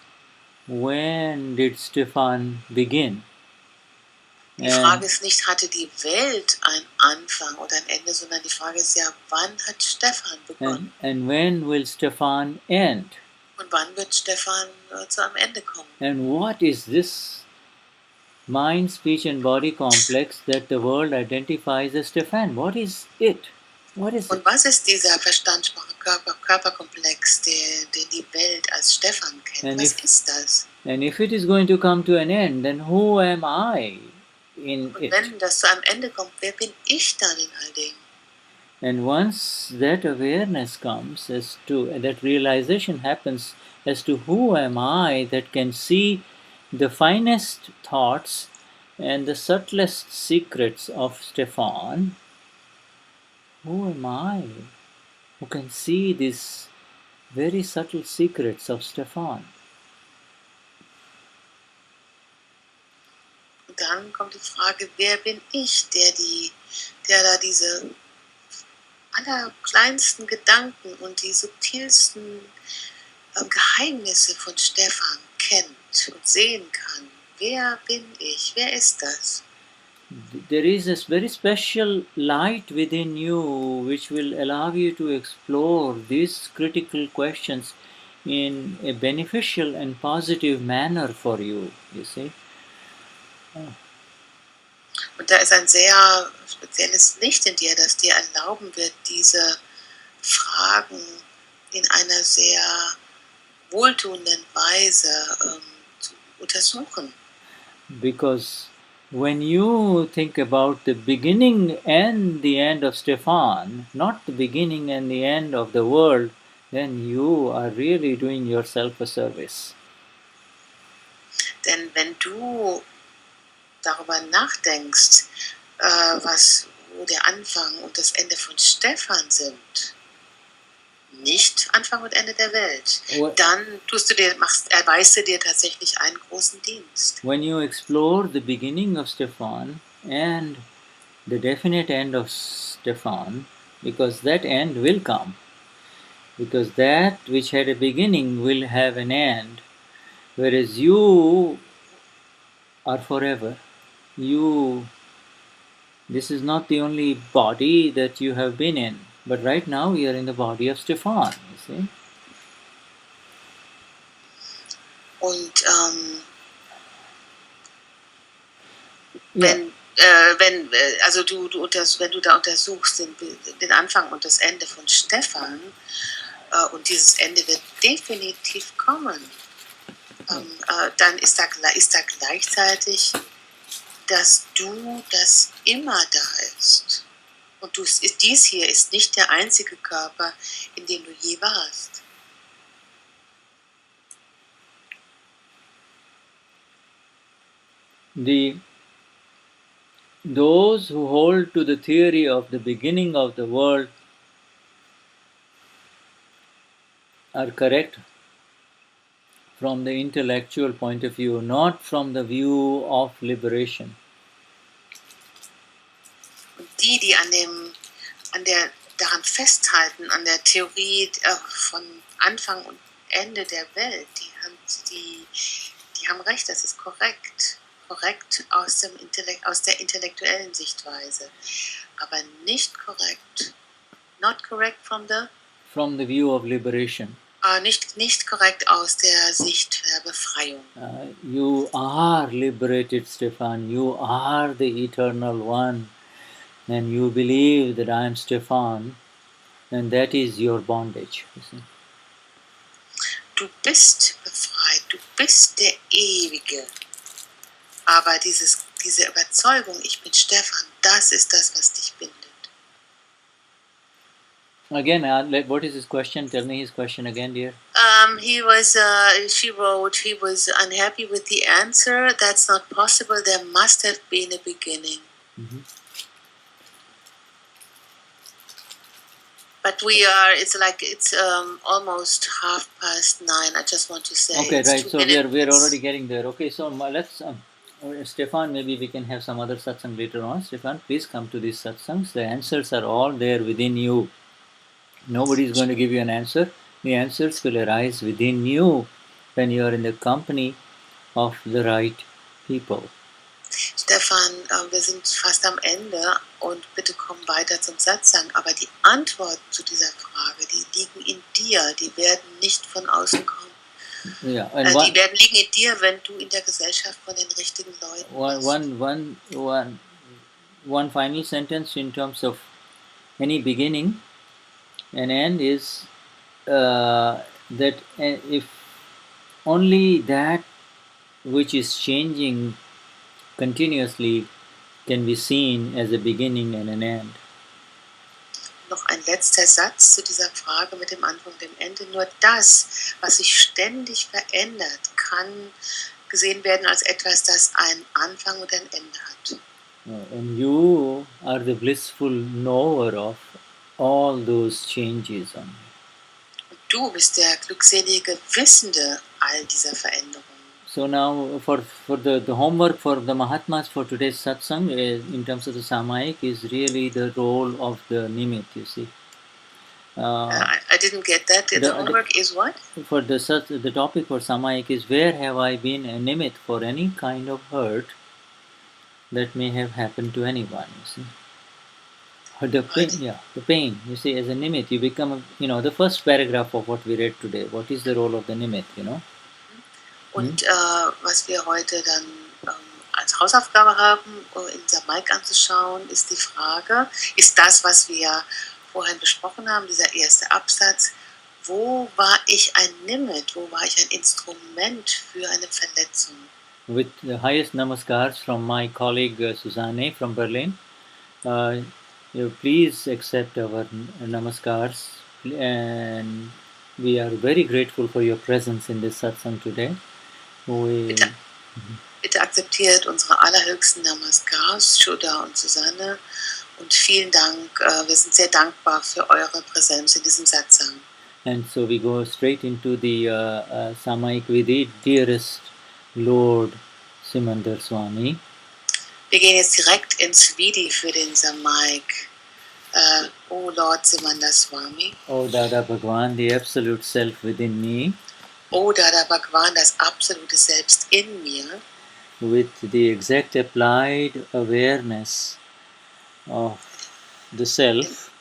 when did Stefan begin? Die Frage ist nicht, hatte die Welt einen Anfang oder ein Ende, sondern die Frage ist ja, wann hat Stefan begonnen? And when will Stefan end? Und wann wird Stefan zu einem Ende kommen? And what is this mind, speech and body complex that the world identifies as Stefan? What is it? What is Und was ist dieser Verstand-Körperkomplex, den die Welt als Stefan kennt? Was ist das? And if it is going to come to an end, then who am I in Und it? wenn das zu einem Ende kommt, wer bin ich dann in all dem? And once that awareness comes as to, that realization happens as to who am I that can see the finest thoughts and the subtlest secrets of Stefan, who am I who can see these very subtle secrets of Stefan? Und dann kommt die Frage, wer bin ich, der da diese allerkleinsten Gedanken und die subtilsten Geheimnisse von Stefan kennt und sehen kann. Wer bin ich? Wer ist das? There is a very special light within you which will allow you to explore these critical questions in a beneficial and positive manner for you, you see. Und da ist ein sehr spezielles Licht in dir, das dir erlauben wird, diese Fragen in einer sehr wohltuenden Weise zu untersuchen. Because when you think about the beginning and the end of Stefan, not the beginning and the end of the world, then you are really doing yourself a service. Denn wenn du darüber nachdenkst, wo der Anfang und das Ende von Stefan sind, nicht Anfang und Ende der Welt, dann erweist du dir tatsächlich einen großen Dienst. When you explore the beginning of Stefan and the definite end of Stefan, because that end will come, because that which had a beginning will have an end, whereas you are forever. This is not the only body that you have been in, but right now you are in the body of Stefan, you see. Und Yeah. also wenn du da untersuchst den Anfang und das Ende von Stefan, und dieses Ende wird definitiv kommen, dann ist da gleichzeitig, dass das immer da ist. Und dies hier ist nicht der einzige Körper, in dem du je warst. Those who hold to the theory of the beginning of the world are correct from the intellectual point of view, not from the view of liberation. Und die daran festhalten, an der Theorie von Anfang und Ende der Welt, die haben recht, das ist korrekt aus der intellektuellen Sichtweise, aber nicht korrekt, not correct from the view of liberation. Nicht korrekt aus der Sicht der Befreiung. You are liberated, Stefan. You are the eternal one. And you believe that I am Stefan, and that is your bondage. You see? Du bist befreit, du bist der Ewige. Aber diese Überzeugung, ich bin Stefan, das ist das, was dich bindet. Again, what is his question? Tell me his question again, dear. She wrote, he was unhappy with the answer. That's not possible. There must have been a beginning. Mm-hmm. But it's almost 9:30. I just want to say. Okay, right. So we are already getting there. Okay, so let's, Stefan, maybe we can have some other satsang later on. Stefan, please come to these satsangs. The answers are all there within you. Nobody is going to give you an answer. The answers will arise within you when you are in the company of the right people. Stefan, wir sind fast am Ende und bitte komm weiter zum Satsang. Aber die Antworten zu dieser Frage, die liegen in dir. Die werden nicht von außen kommen. Yeah, die werden liegen in dir, wenn du in der Gesellschaft von den richtigen Leuten bist. One final sentence in terms of any beginning and end is that if only that which is changing continuously can be seen as a beginning and an end. Noch ein letzter Satz zu dieser Frage mit dem Anfang und dem Ende. Nur das, was sich ständig verändert, kann gesehen werden als etwas, das einen Anfang und ein Ende hat. And you are the blissful knower of all those changes. Und du bist der glückselige Wissende all dieser Veränderungen. So now for the homework for the Mahatmas for today's satsang in terms of the Samayik is really the role of the Nimit, you see. I didn't get that. The homework is what? For the topic for Samayik is where have I been a Nimit for any kind of hurt that may have happened to anyone, you see. The pain, you see, as a Nimit, you become, the first paragraph of what we read today. What is the role of the Nimit, Und was wir heute dann als Hausaufgabe haben, in Samayik anzuschauen, ist die Frage, ist das, was wir vorhin besprochen haben, dieser erste Absatz, wo war ich ein Nimit, wo war ich ein Instrument für eine Verletzung? With the highest namaskars from my colleague Susanne from Berlin, please accept our namaskars, and we are very grateful for your presence in this satsang today. Bitte akzeptiert unsere allerhöchsten Namaskars, Shuddha und Susanne, und vielen Dank. Wir sind sehr dankbar für eure Präsenz in diesem Satsang. And so we go straight into the Samayik with the dearest Lord Simandar Swami. Wir gehen jetzt direkt ins Vidi für den Samayik O Lord Simanda Swami, O Dada Bhagwan, the absolute self within me, O Dada Bhagwan, das absolute Selbst in mir, with the exact applied awareness of the self,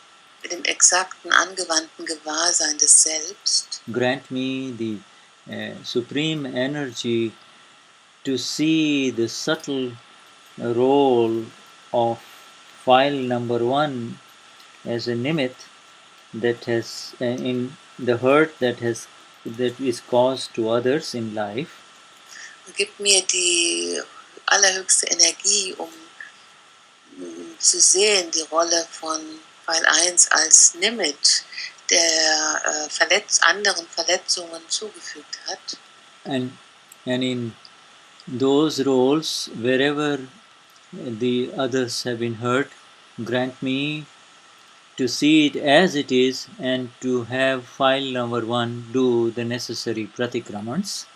mit dem exakten angewandten Gewahrsein des Selbst, grant me the supreme energy to see the subtle role of file number one as a nimit that has in the hurt that is caused to others in life, und gib mir die allerhöchste Energie, um zu sehen, die Rolle von Pfeil 1 als Nimit, der anderen Verletzungen zugefügt hat. and in those roles wherever the others have been hurt, grant me to see it as it is and to have file number one do the necessary pratikramans.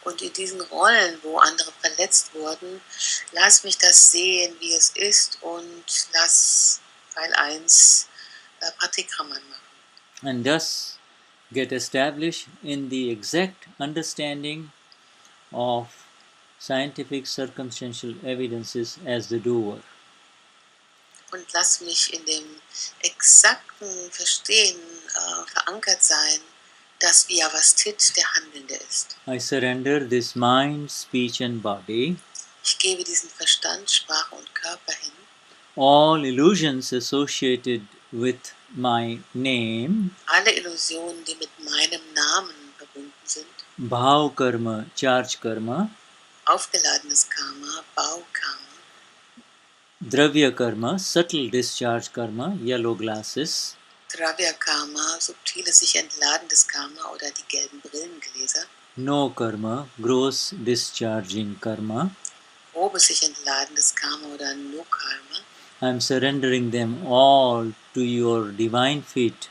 Und in diesen Rollen, wo andere verletzt wurden, lass mich das sehen, wie es ist, und lass Pfeil 1 Pratikraman machen. And thus get established in the exact understanding of scientific circumstantial evidences as the doer. Und lass mich in dem exakten Verstehen verankert sein, dass Vyavasthit der Handelnde ist. I surrender this mind, speech and body, Ich gebe diesen Verstand, Sprache und Körper hin, all illusions associated with my name, alle Illusionen, die mit meinem Namen verbunden sind, bhav karma, charge karma, aufgeladenes Karma, Baukarma, dravya karma, subtle discharge karma, yellow glasses, Dravya Karma, subtiles sich entladendes Karma oder die gelben Brillengläser, no karma, gross discharging karma. grobes sich entladendes Karma oder No Karma. I am surrendering them all to your divine feet.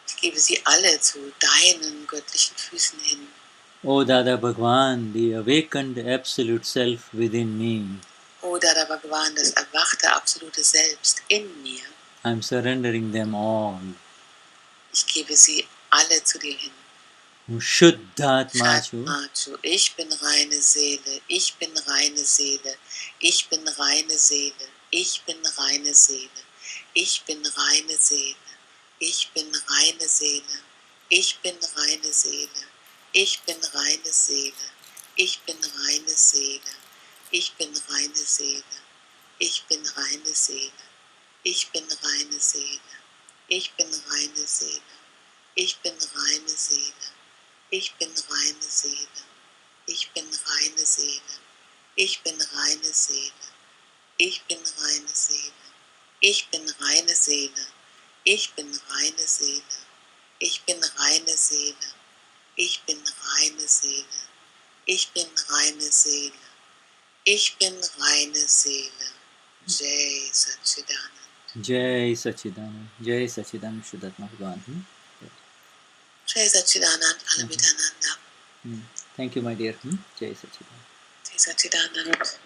Ich gebe sie alle zu deinen göttlichen Füßen hin. O Dada Bhagwan, the awakened absolute self within me, O Dada Bhagwan, das erwachte absolute Selbst in mir. I am surrendering them all. Ich gebe sie alle zu dir hin. Shuddha Machu, Shatmachu, ich bin reine Seele, ich bin reine Seele, ich bin reine Seele, ich bin reine Seele, ich bin reine Seele, ich bin reine Seele, ich bin reine Seele, ich bin reine Seele, ich bin reine Seele, ich bin reine Seele, ich bin reine Seele, ich bin reine Seele, ich bin reine Seele, ich bin reine Seele. Ich bin reine Seele, ich bin reine Seele, ich bin reine Seele, ich bin reine Seele, ich bin reine Seele, ich bin reine Seele, ich bin reine Seele, ich bin reine Seele, ich bin reine Seele, ich bin reine Seele. Jai Satchidanand. Jai Sachidanand, Jai Sachidanand Shuddha Bhagwan. Jai Satchidanand, alle miteinander. Thank you, my dear. Jai Sachidanand. Jai Satchidanand.